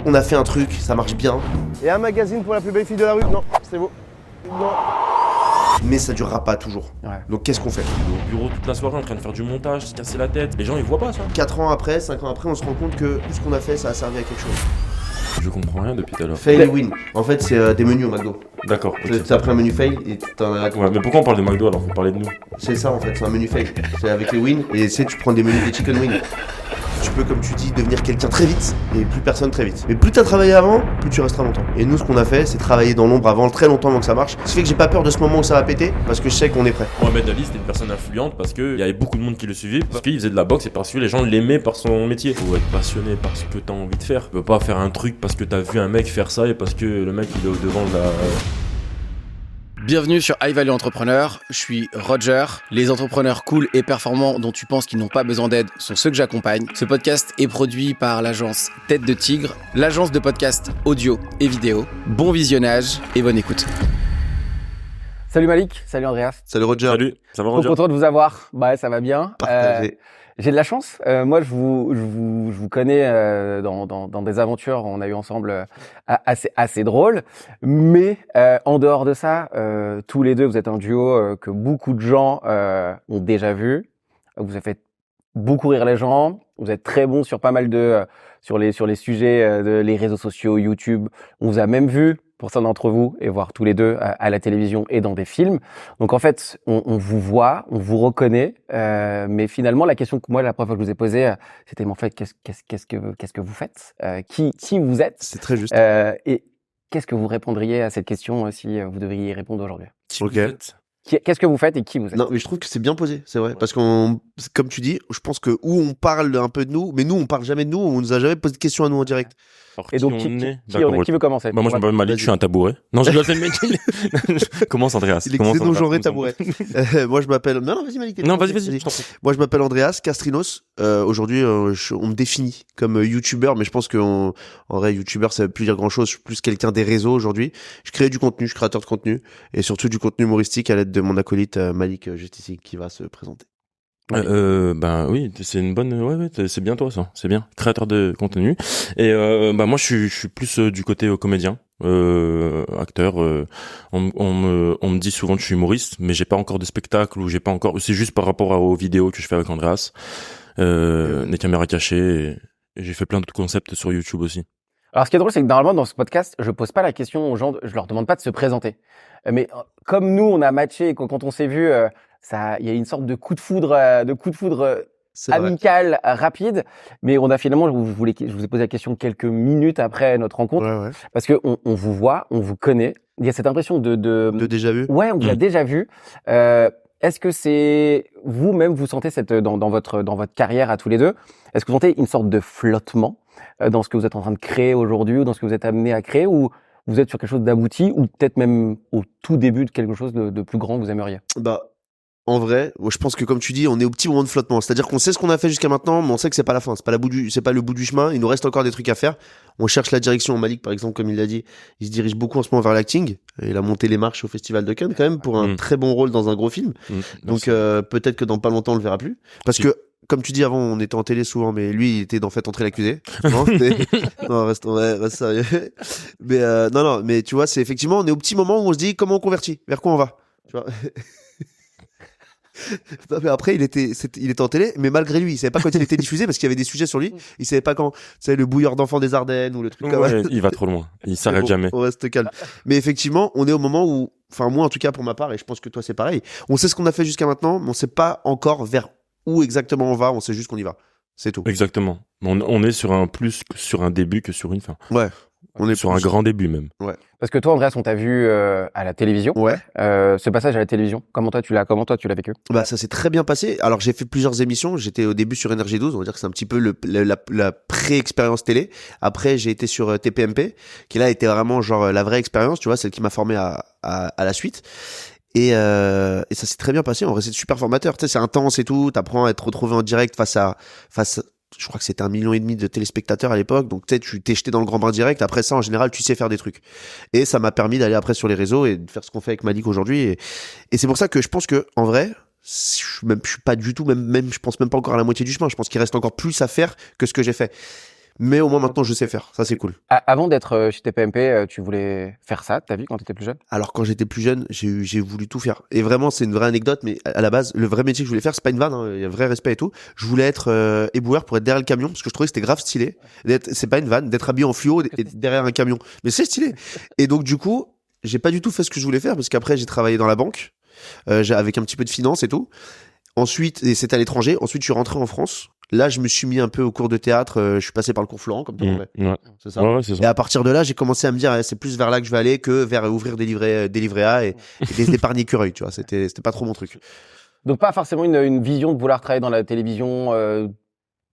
on a fait un truc, ça marche bien. Et un magazine pour la plus belle fille de la rue? Non, c'est beau. Non. Mais ça durera pas toujours. Ouais. Donc qu'est-ce qu'on fait? Au bureau toute la soirée en train de faire du montage, se casser la tête. Les gens ils voient pas ça. 4 ans après, 5 ans après, on se rend compte que tout ce qu'on a fait, ça a servi à quelque chose. Je comprends rien depuis tout à l'heure. Fail et win. En fait, c'est des menus au McDo. D'accord. Ok. T'as pris un menu fail et t'en as... Ouais, mais pourquoi on parle de McDo alors qu'on parlait de nous? C'est ça en fait, c'est un menu fail. C'est avec les wins et tu prends des menus des chicken wings. Tu peux, comme tu dis, devenir quelqu'un très vite et plus personne très vite. Mais plus t'as travaillé avant, plus tu resteras longtemps. Et nous, ce qu'on a fait, c'est travailler dans l'ombre avant, très longtemps avant que ça marche. Ce qui fait que j'ai pas peur de ce moment où ça va péter, parce que je sais qu'on est prêt. Mohamed Ali c'était une personne influente parce qu'il y avait beaucoup de monde qui le suivait, parce qu'il faisait de la boxe et parce que les gens l'aimaient par son métier. Faut être passionné par ce que t'as envie de faire. Tu peux pas faire un truc parce que t'as vu un mec faire ça et parce que le mec il est au devant de la... Bienvenue sur High Value Entrepreneur, je suis Roger. Les entrepreneurs cool et performants dont tu penses qu'ils n'ont pas besoin d'aide sont ceux que j'accompagne. Ce podcast est produit par l'agence Tête de Tigre, l'agence de podcast audio et vidéo. Bon visionnage et bonne écoute. Salut Malik, salut Andreas. Salut Roger. Salut, ça va Trop Roger? content de vous avoir, bah ça va bien. Partagez. J'ai de la chance. Moi, je vous connais dans des aventures. On a eu ensemble assez drôles. Mais en dehors de ça, tous les deux, vous êtes un duo que beaucoup de gens ont déjà vu. Vous avez fait beaucoup rire les gens. Vous êtes très bons sur pas mal sur les sujets de les réseaux sociaux, YouTube. On vous a même vu pour certains d'entre vous et voir tous les deux à la télévision et dans des films. Donc en fait, on vous voit, on vous reconnaît, mais finalement la question que moi la première fois que je vous ai posée, c'était mais en fait qu'est-ce que vous faites, qui vous êtes, C'est très juste. et qu'est-ce que vous répondriez à cette question si vous devriez y répondre aujourd'hui? Ok. Qu'est-ce que vous faites et qui vous êtes? Non, mais je trouve que c'est bien posé, c'est vrai. Parce qu'on, comme tu dis, je pense que où on parle un peu de nous, mais nous, on parle jamais de nous, on nous a jamais posé de questions à nous en direct. Alors, Et donc qui veut commencer? Bah moi je m'appelle Malik, je suis un tabouret. Non, je rigole, c'est le mec. Commence Andreas. Il est Commence, xénogenré Andreas. tabouret. Moi, je m'appelle... Non, vas-y Malik. Non, vas-y, je t'en prie. Moi, je m'appelle Andreas Castrinos. Aujourd'hui, on me définit comme youtubeur, mais je pense qu'en vrai, youtubeur, ça veut plus dire grand-chose. Je suis plus quelqu'un des réseaux aujourd'hui. Je crée du contenu, je suis créateur de contenu, et surtout du contenu humoristique à l'aide de mon acolyte Malik juste ici, qui va se présenter. Ben oui, c'est une bonne, ouais, c'est bien toi ça, c'est bien, créateur de contenu. Et bah moi je suis plus du côté comédien, acteur. On me dit souvent que je suis humoriste, mais j'ai pas encore de spectacle ou j'ai pas encore. C'est juste par rapport aux vidéos que je fais avec Andreas, les caméras cachées. Et j'ai fait plein d'autres concepts sur YouTube aussi. Alors, ce qui est drôle, c'est que normalement, dans ce podcast, je pose pas la question aux gens, je leur demande pas de se présenter. Mais comme nous, on a matché et quand on s'est vu, il y a une sorte de coup de foudre amical, rapide. Mais on a finalement, je vous ai posé la question quelques minutes après notre rencontre. Ouais. Parce que on vous voit, on vous connaît. Il y a cette impression de déjà vu. Ouais, on vous a déjà vu. Est-ce que c'est vous-même, vous sentez dans votre carrière à tous les deux, est-ce que vous sentez une sorte de flottement dans ce que vous êtes en train de créer aujourd'hui ou dans ce que vous êtes amené à créer, ou vous êtes sur quelque chose d'abouti ou peut-être même au tout début de quelque chose de plus grand que vous aimeriez? Bah, en vrai, je pense que comme tu dis, on est au petit moment de flottement. C'est-à-dire qu'on sait ce qu'on a fait jusqu'à maintenant, mais on sait que c'est pas la fin, c'est pas le bout du chemin. Il nous reste encore des trucs à faire. On cherche la direction. Malik, par exemple, comme il l'a dit, il se dirige beaucoup en ce moment vers l'acting. Il a monté les marches au Festival de Cannes quand même pour un très bon rôle dans un gros film. Donc peut-être que dans pas longtemps on le verra plus. Parce que comme tu dis avant, on était en télé souvent, mais lui il était dans Faites entrer l'accusé. Non, reste sérieux. Mais non, mais tu vois, c'est effectivement, on est au petit moment où on se dit comment on convertit, vers quoi on va. Tu vois. Non, mais après il était en télé, mais malgré lui il savait pas quand il était diffusé parce qu'il y avait des sujets sur lui, il savait pas quand, c'est le bouilleur d'enfants des Ardennes ou le truc comme ça. Il va trop loin, il s'arrête jamais. On reste calme. Mais effectivement on est au moment où, enfin moi en tout cas pour ma part, et je pense que toi c'est pareil, on sait ce qu'on a fait jusqu'à maintenant, mais on sait pas encore vers où exactement on va, on sait juste qu'on y va, c'est tout. Exactement, on est sur un début que sur une fin. Ouais. On est sur un grand début même. Ouais. Parce que toi, Andreas, on t'a vu à la télévision. Ouais. Ce passage à la télévision, comment toi tu l'as vécu? Bah ça s'est très bien passé. Alors j'ai fait plusieurs émissions. J'étais au début sur Énergie 12. On va dire que c'est un petit peu la pré-expérience télé. Après j'ai été sur TPMP, qui là était vraiment genre la vraie expérience. Tu vois, celle qui m'a formé à la suite. Et ça s'est très bien passé. En vrai, c'est super formateur. Tu sais, c'est intense et tout. T'apprends à être retrouvé en direct face à je crois que c'était 1,5 million de téléspectateurs à l'époque, donc tu t'es jeté dans le grand bain direct. Après ça, en général, tu sais faire des trucs. Et ça m'a permis d'aller après sur les réseaux et de faire ce qu'on fait avec Malik aujourd'hui. Et c'est pour ça que je pense que, en vrai, je suis pas du tout, même, je pense même pas encore à la moitié du chemin. Je pense qu'il reste encore plus à faire que ce que j'ai fait. Mais au moins maintenant je sais faire, ça c'est cool. Avant d'être chez TPMP, tu voulais faire ça, ta vie, quand tu étais plus jeune? Alors quand j'étais plus jeune, j'ai voulu tout faire. Et vraiment, c'est une vraie anecdote, mais à la base, le vrai métier que je voulais faire, c'est pas une vanne, hein, il y a vrai respect et tout. Je voulais être éboueur pour être derrière le camion, parce que je trouvais que c'était grave stylé. C'est pas une vanne, d'être habillé en fluo et derrière un camion. Mais c'est stylé. Et donc du coup, j'ai pas du tout fait ce que je voulais faire, parce qu'après j'ai travaillé dans la banque, avec un petit peu de finance et tout. Ensuite, et c'était à l'étranger. Ensuite, je suis rentré en France. Là, je me suis mis un peu au cours de théâtre. Je suis passé par le cours Florent, comme tout le monde. Ouais. C'est ça. Ouais, c'est ça. Et à partir de là, j'ai commencé à me dire, c'est plus vers là que je vais aller que vers ouvrir des livrets A et des épargnes écureuils, tu vois. C'était pas trop mon truc. Donc pas forcément une vision de vouloir travailler dans la télévision,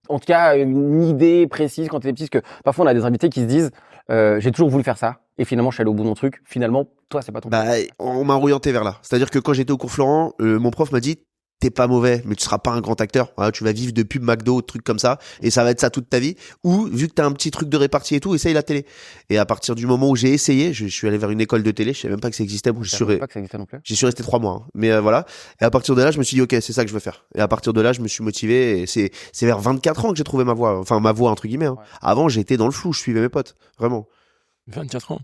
en tout cas une idée précise quand tu étais petit, parce que parfois on a des invités qui se disent j'ai toujours voulu faire ça et finalement je suis allé au bout de mon truc. Finalement, toi c'est pas ton Bah, on m'a orienté vers là. C'est-à-dire que quand j'étais au cours Florent, mon prof m'a dit, t'es pas mauvais, mais tu seras pas un grand acteur. Voilà, tu vas vivre de pub McDo, de trucs comme ça, et ça va être ça toute ta vie. Ou, vu que t'as un petit truc de répartie et tout, essaye la télé. Et à partir du moment où j'ai essayé, je suis allé vers une école de télé, je savais même pas que ça existait. Bon, Je savais pas que ça existait non plus. j'y suis resté 3 mois, hein. Mais voilà. Et à partir de là, je me suis dit, ok, c'est ça que je veux faire. Et à partir de là, je me suis motivé. Et c'est vers 24 ans que j'ai trouvé ma voie. Enfin, ma voie, entre guillemets, hein. Ouais. Avant, j'étais dans le flou, je suivais mes potes. Vraiment. 24 ans.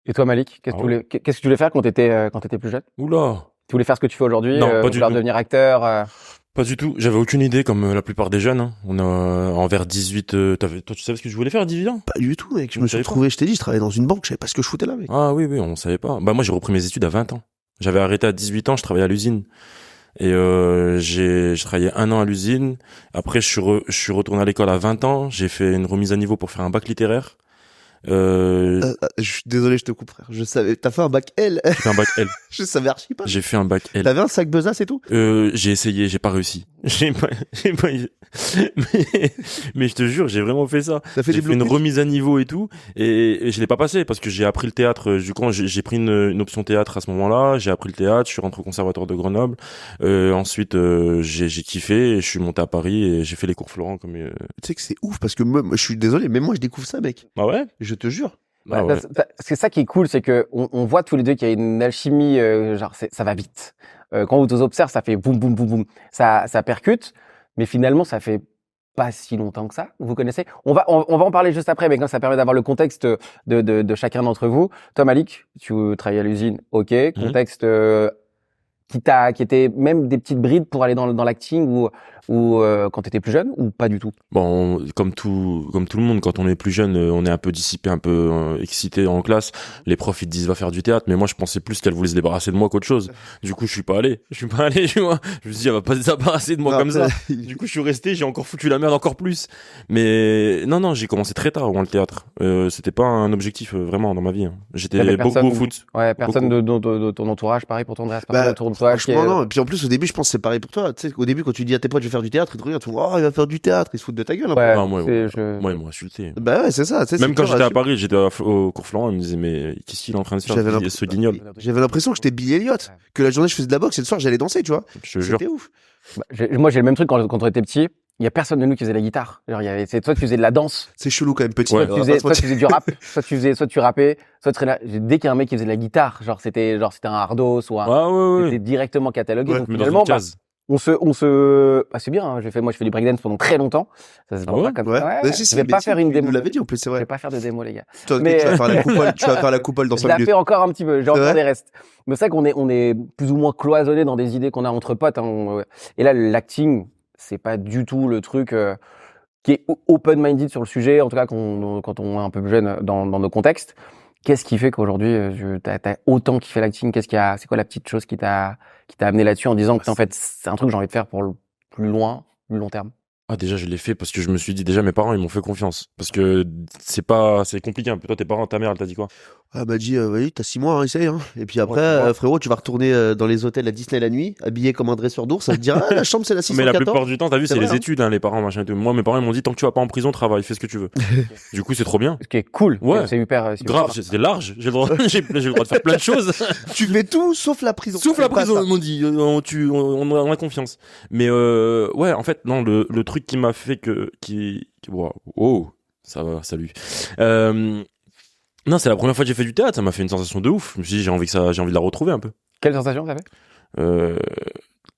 Et toi Malik, qu'est-ce que tu voulais faire quand t'étais plus jeune? Oula. Tu voulais faire ce que tu fais aujourd'hui, Non, pas du vouloir tout. devenir acteur Pas du tout. J'avais aucune idée, comme la plupart des jeunes. Hein. On a envers 18. Toi, tu savais ce que je voulais faire à 18 ans? Pas du tout, mec. Je Vous me suis savez pas retrouvé, je t'ai dit, je travaillais dans une banque, je savais pas ce que je foutais là, mec. Ah oui, on savait pas. Bah moi, j'ai repris mes études à 20 ans. J'avais arrêté à 18 ans, je travaillais à l'usine. Et j'ai travaillé 1 an à l'usine. Après, je suis retourné à l'école à 20 ans. J'ai fait une remise à niveau pour faire un bac littéraire. Je suis désolé, je te coupe, frère. Je savais, t'as fait un bac L. J'ai fait un bac L. Je savais archi pas. J'ai fait un bac L. T'avais un sac besace et tout? J'ai essayé, j'ai pas réussi. J'ai pas mais je te jure, j'ai vraiment fait ça. T'as fait J'ai des fait une blocs-notes remise à niveau et tout, et je l'ai pas passé parce que j'ai appris le théâtre. Du coup, j'ai pris une option théâtre à ce moment-là. J'ai appris le théâtre, je suis rentré au conservatoire de Grenoble. Ensuite, j'ai kiffé et je suis monté à Paris et j'ai fait les cours Florent comme. Tu sais que c'est ouf parce que moi, je suis désolé, mais moi, je découvre ça, mec. Ah ouais? Je te jure. Ah ouais. C'est ça qui est cool, c'est que on voit tous les deux qu'il y a une alchimie, genre ça va vite. Quand vous observez, ça fait boum boum boum boum, ça percute, mais finalement ça fait pas si longtemps que ça. Vous connaissez? On va en parler juste après, mais quand ça permet d'avoir le contexte de chacun d'entre vous. Toi Malik, tu travailles à l'usine, ok, contexte qui était même des petites brides pour aller dans l'acting ou quand t'étais plus jeune ou pas du tout? Bon, comme tout le monde, quand on est plus jeune, on est un peu dissipé, un peu excité en classe. Les profs ils te disent va faire du théâtre, mais moi je pensais plus qu'elle voulait se débarrasser de moi qu'autre chose. Du coup, je suis pas allé, tu vois. Je me suis dit elle va pas se débarrasser de moi Non, comme ça. Du coup, je suis resté, j'ai encore foutu la merde encore plus. Mais non, j'ai commencé très tard dans le théâtre. C'était pas un objectif vraiment dans ma vie. Hein. J'étais beaucoup au foot. Ouais, personne Beaucoup. de ton entourage, pareil pour ton reste, Bah, autour de toi. Franchement, non. Et puis en plus, au début, je pense que c'est pareil pour toi. Tu sais, au début, quand tu dis à tes potes, je vais faire du théâtre, ils te regardent, tu vois, oh, il va faire du théâtre, ils se foutent de ta gueule. Un peu. Ouais, Ah, moi, ils m'ont insulté. Bah ouais, c'est ça. Tu sais, Même c'est quand dur j'étais à assumer. Paris, j'étais au cours Florent, ils me disaient mais qu'est-ce qu'il est en train de faire ce guignol? J'avais l'impression que j'étais Billy Elliot, que la journée je faisais de la boxe et le soir j'allais danser, tu vois. Je te jure. C'était ouf. Moi, j'ai le même truc quand on était petit. Il y a personne de nous qui faisait la guitare. Genre, c'est toi tu faisais de la danse, C'est chelou quand même, petit. Ouais. soit tu faisais du rap, soit tu rappais, dès qu'il y a un mec qui faisait de la guitare, c'était un hardos ou un, Ah ouais. c'était directement catalogué. Ouais, Donc Mais dans finalement, une case. c'est bien, hein, moi je fais du breakdance pendant très longtemps. Ça se Ah vend ouais pas comme Ouais. ça. Mais si, Je si, vais mais pas si, faire une tu démo. nous l'avais dit en plus, c'est Je vais vrai. pas faire de démo, les gars. Toi, Mais- tu vas faire la coupole, tu vas faire la coupole dans Je 5 la minutes. fais encore un petit peu, j'ai C'est encore vrai des restes. Mais c'est vrai qu'on est plus ou moins cloisonné dans des idées qu'on a entre potes. Hein. Et là, l'acting, c'est pas du tout le truc qui est open-minded sur le sujet, en tout cas quand on est un peu plus jeune dans nos contextes. Qu'est-ce qui fait qu'aujourd'hui, t'as autant kiffé l'acting? C'est quoi la petite chose qui t'a amené là-dessus en disant que en fait, c'est un truc que j'ai envie de faire pour le plus long terme? Ah déjà je l'ai fait parce que je me suis dit déjà mes parents ils m'ont fait confiance parce que c'est compliqué un peu. Toi tes parents, ta mère elle t'a dit quoi? Ah, elle m'a dit, vas-y, t'as 6 mois, hein, essaye, hein. Et puis après, Ouais, tu vois. frérot, tu vas retourner dans les hôtels à Disney la nuit, habillé comme un dresseur d'ours, ça te dira, ah, la chambre c'est la Mais la 614. plupart du temps t'as vu C'est c'est vrai, les hein. études les parents machin et tout. Moi mes parents ils m'ont dit tant que tu vas pas en prison travaille, fais ce que tu veux. Du coup c'est trop bien. Ce qui est cool. Ouais. C'est hyper. Grave, c'était large, j'ai le droit j'ai le droit de faire plein de choses. Tu fais tout sauf la prison. Sauf la C'est pas prison, ça. ils m'ont dit, on a confiance. Mais ouais, en fait, non, le truc qui m'a fait wow, ça va, salut. Non, c'est la première fois que j'ai fait du théâtre, ça m'a fait une sensation de ouf. Je me suis dit, j'ai envie de la retrouver un peu. Quelle sensation ça fait? Euh,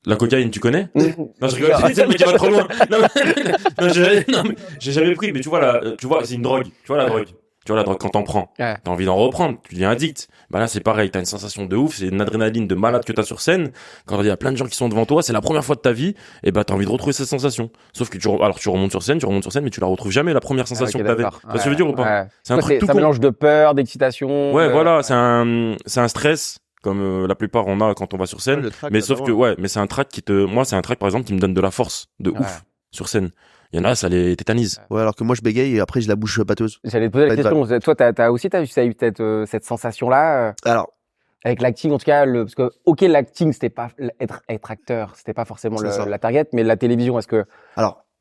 La cocaïne, tu connais? Non, je rigole. C'est le mec qui va trop loin. Non, mais j'ai jamais pris. Mais tu vois, c'est une drogue. Tu vois, la drogue. Tu vois, la drogue, quand t'en prends, t'as envie d'en reprendre. Tu deviens addict. Bah là, c'est pareil. T'as une sensation de ouf. C'est une adrénaline de malade que t'as sur scène. Quand il y a plein de gens qui sont devant toi, c'est la première fois de ta vie. Et bah, t'as envie de retrouver cette sensation. Sauf que tu remontes sur scène, mais tu la retrouves jamais, la première sensation que t'avais. Tu vois ce que je veux dire ou pas? C'est un truc tout con. C'est un mélange de peur, d'excitation. Ouais, voilà. C'est un stress. Comme la plupart on a quand on va sur scène, mais sauf que mais c'est un track c'est un track par exemple qui me donne de la force de ouf sur scène. Il y en a, ça les tétanise. Ouais, alors que moi je bégaye et après j'ai la bouche pâteuse. J'allais te poser la question. Toi, t'as eu cette sensation-là. Alors. Avec l'acting, en tout cas, parce que l'acting, c'était pas être acteur, c'était pas forcément la target, mais la télévision, est-ce que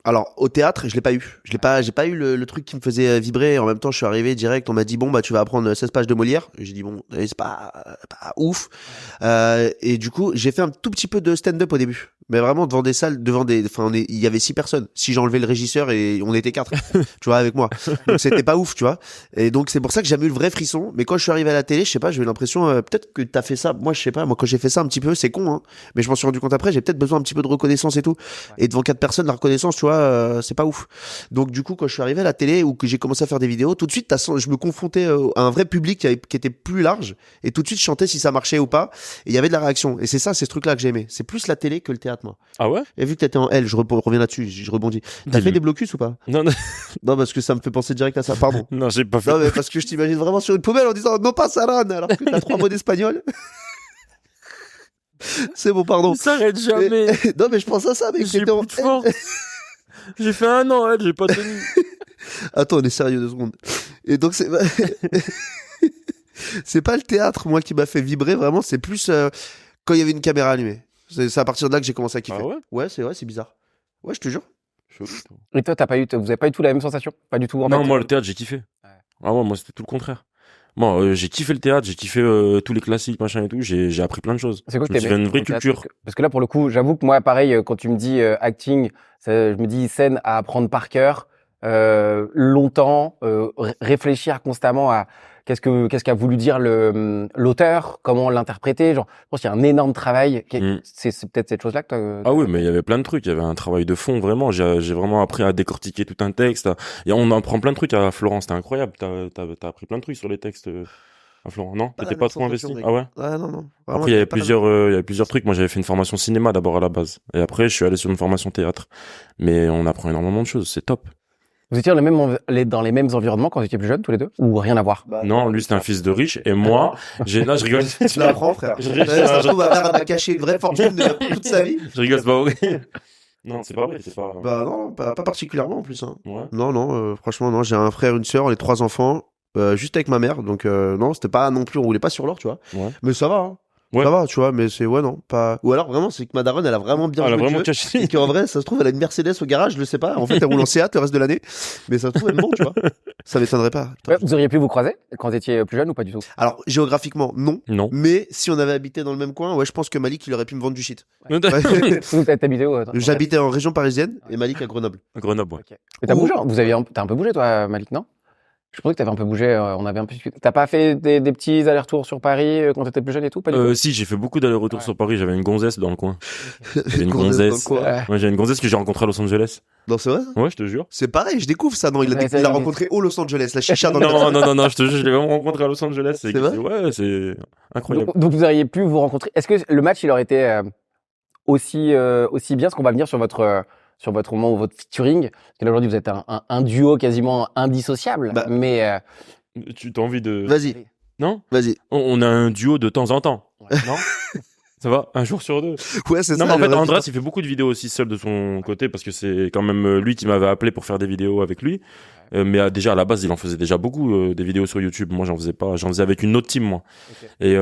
Alors, au théâtre, je l'ai pas eu. J'ai pas eu le truc qui me faisait vibrer. En même temps, je suis arrivé direct. On m'a dit, bon, bah, tu vas apprendre 16 pages de Molière. J'ai dit, bon, c'est pas ouf. Et du coup, j'ai fait un tout petit peu de stand-up au début. Mais vraiment, devant des salles, il y avait 6 personnes. Si j'enlevais le régisseur et on était 4, tu vois, avec moi. Donc, c'était pas ouf, tu vois. Et donc, c'est pour ça que j'ai jamais eu le vrai frisson. Mais quand je suis arrivé à la télé, je sais pas, j'ai eu l'impression, peut-être que t'as fait ça. Moi, je sais pas. Moi, quand j'ai fait ça un petit peu, c'est con, hein. Mais je m'en suis rendu compte après, j'ai peut-être besoin un petit peu de reconnaissance et tout. Et devant 4 personnes, la reconnaissance, tu vois, c'est pas ouf. Donc du coup, quand je suis arrivé à la télé ou que j'ai commencé à faire des vidéos, tout de suite, je me confrontais à un vrai public qui était plus large, et tout de suite, je chantais si ça marchait ou pas, et il y avait de la réaction. Et c'est ça, c'est ce truc-là que j'aimais. C'est plus la télé que le théâtre, moi. Ah ouais? Et vu que t'étais en L, je reviens là-dessus, je rebondis. T'as fait des blocus ou pas? Non. Non, parce que ça me fait penser direct à ça. Pardon. Non, j'ai pas fait. Non, mais parce que je t'imagine vraiment sur une poubelle en disant non pas Saran, alors que t'as 3 mots d'espagnol. C'est bon, pardon. Ça s'arrête jamais. Non, mais je pense à ça, mec. J'ai plus de force. J'ai fait 1 an, j'ai pas tenu. Attends, on est sérieux 2 secondes. Et donc c'est pas le théâtre, moi, qui m'a fait vibrer, vraiment, c'est plus quand il y avait une caméra allumée. C'est à partir de là que j'ai commencé à kiffer. Ah ouais? Ouais, c'est bizarre. Ouais, je te jure. Et toi, vous avez pas eu tout la même sensation? Pas du tout, en Non, fait. moi, le théâtre, j'ai kiffé. Ouais. Ah ouais, moi, c'était tout le contraire. Moi, j'ai kiffé le théâtre, j'ai kiffé tous les classiques, machin et tout. J'ai appris plein de choses. C'est quoi que t'aimais? Une vraie culture. Parce que là, pour le coup, j'avoue que moi, pareil, quand tu me dis acting, je me dis scène à apprendre par cœur, longtemps, réfléchir constamment à qu'est-ce qu'a voulu dire l'auteur, comment l'interpréter. Genre, je pense qu'il y a un énorme travail. C'est peut-être cette chose-là que toi. Ah oui, mais il y avait plein de trucs. Il y avait un travail de fond, vraiment. J'ai vraiment appris à décortiquer tout un texte. Et on apprend plein de trucs à Florent. C'était incroyable. T'as appris plein de trucs sur les textes à Florent. Non? T'étais pas trop investi? Ah ouais? Ah non. Vraiment, après, il y avait plusieurs trucs. Moi, j'avais fait une formation cinéma d'abord à la base. Et après, je suis allé sur une formation théâtre. Mais on apprend énormément de choses. C'est top. Vous étiez dans les mêmes environnements quand vous étiez plus jeunes, tous les deux? Ou rien à voir? Non, lui, c'était un fils de riche. Et moi, là, je rigole. Tu l'apprends, frère. Ça se trouve, ma mère a caché une vraie fortune de toute sa vie. Je rigole, c'est pas vrai. Non, c'est pas vrai, c'est pas. Bah non, pas particulièrement en plus. Hein. Ouais. Non, franchement, non. J'ai un frère, une sœur, les 3 enfants, juste avec ma mère. Donc non, c'était pas non plus, on roulait pas sur l'or, tu vois. Ouais. Mais ça va, hein. Ouais. Ça va, tu vois, mais c'est, non, pas. Ou alors vraiment, c'est que ma daronne, elle a vraiment bien joué. Elle a vraiment le jeu, caché. et qu'en vrai, ça se trouve, elle a une Mercedes au garage, je le sais pas. En fait, elle roule en Seat le reste de l'année. Mais ça se trouve, elle ment, tu vois. Ça m'étonnerait pas. Ouais, vous auriez pu vous croiser quand vous étiez plus jeune ou pas du tout? Alors, géographiquement, non. Non. Mais si on avait habité dans le même coin, ouais, je pense que Malik, il aurait pu me vendre du shit. Vous t'habitez où? J'habitais en région parisienne et Malik à Grenoble. Grenoble, ouais. Okay. Mais t'as bougé, t'as un peu bougé, toi, Malik, non? Je pensais que t'avais un peu bougé, T'as pas fait des petits allers-retours sur Paris quand t'étais plus jeune et tout? Pas du tout. Si, j'ai fait beaucoup d'allers-retours sur Paris. J'avais une gonzesse dans le coin. J'avais une gonzesse. Ouais, j'ai une gonzesse que j'ai rencontrée à Los Angeles. Non, c'est vrai? Ouais, je te jure. C'est pareil, je découvre ça. Non, il l'a rencontré au Los Angeles, la chicha dans le Non, je te jure, je l'ai vraiment rencontré à Los Angeles. C'est vrai? Ouais, c'est incroyable. Donc vous auriez pu vous rencontrer. Est-ce que le match, il aurait été aussi bien? Parce qu'on va venir sur votre moment ou votre featuring. Parce que là, aujourd'hui, vous êtes un duo quasiment indissociable. Bah, mais tu t'as envie de... Vas-y. Non? Vas-y. On a un duo de temps en temps. Ouais. Non? Ça va? Un jour sur 2. Ouais, c'est ça. Non, mais en fait, Andras, il fait beaucoup de vidéos aussi seul de son côté parce que c'est quand même lui qui m'avait appelé pour faire des vidéos avec lui. Mais déjà, à la base, il en faisait déjà beaucoup des vidéos sur YouTube. Moi, j'en faisais pas. J'en faisais avec une autre team, moi. Okay.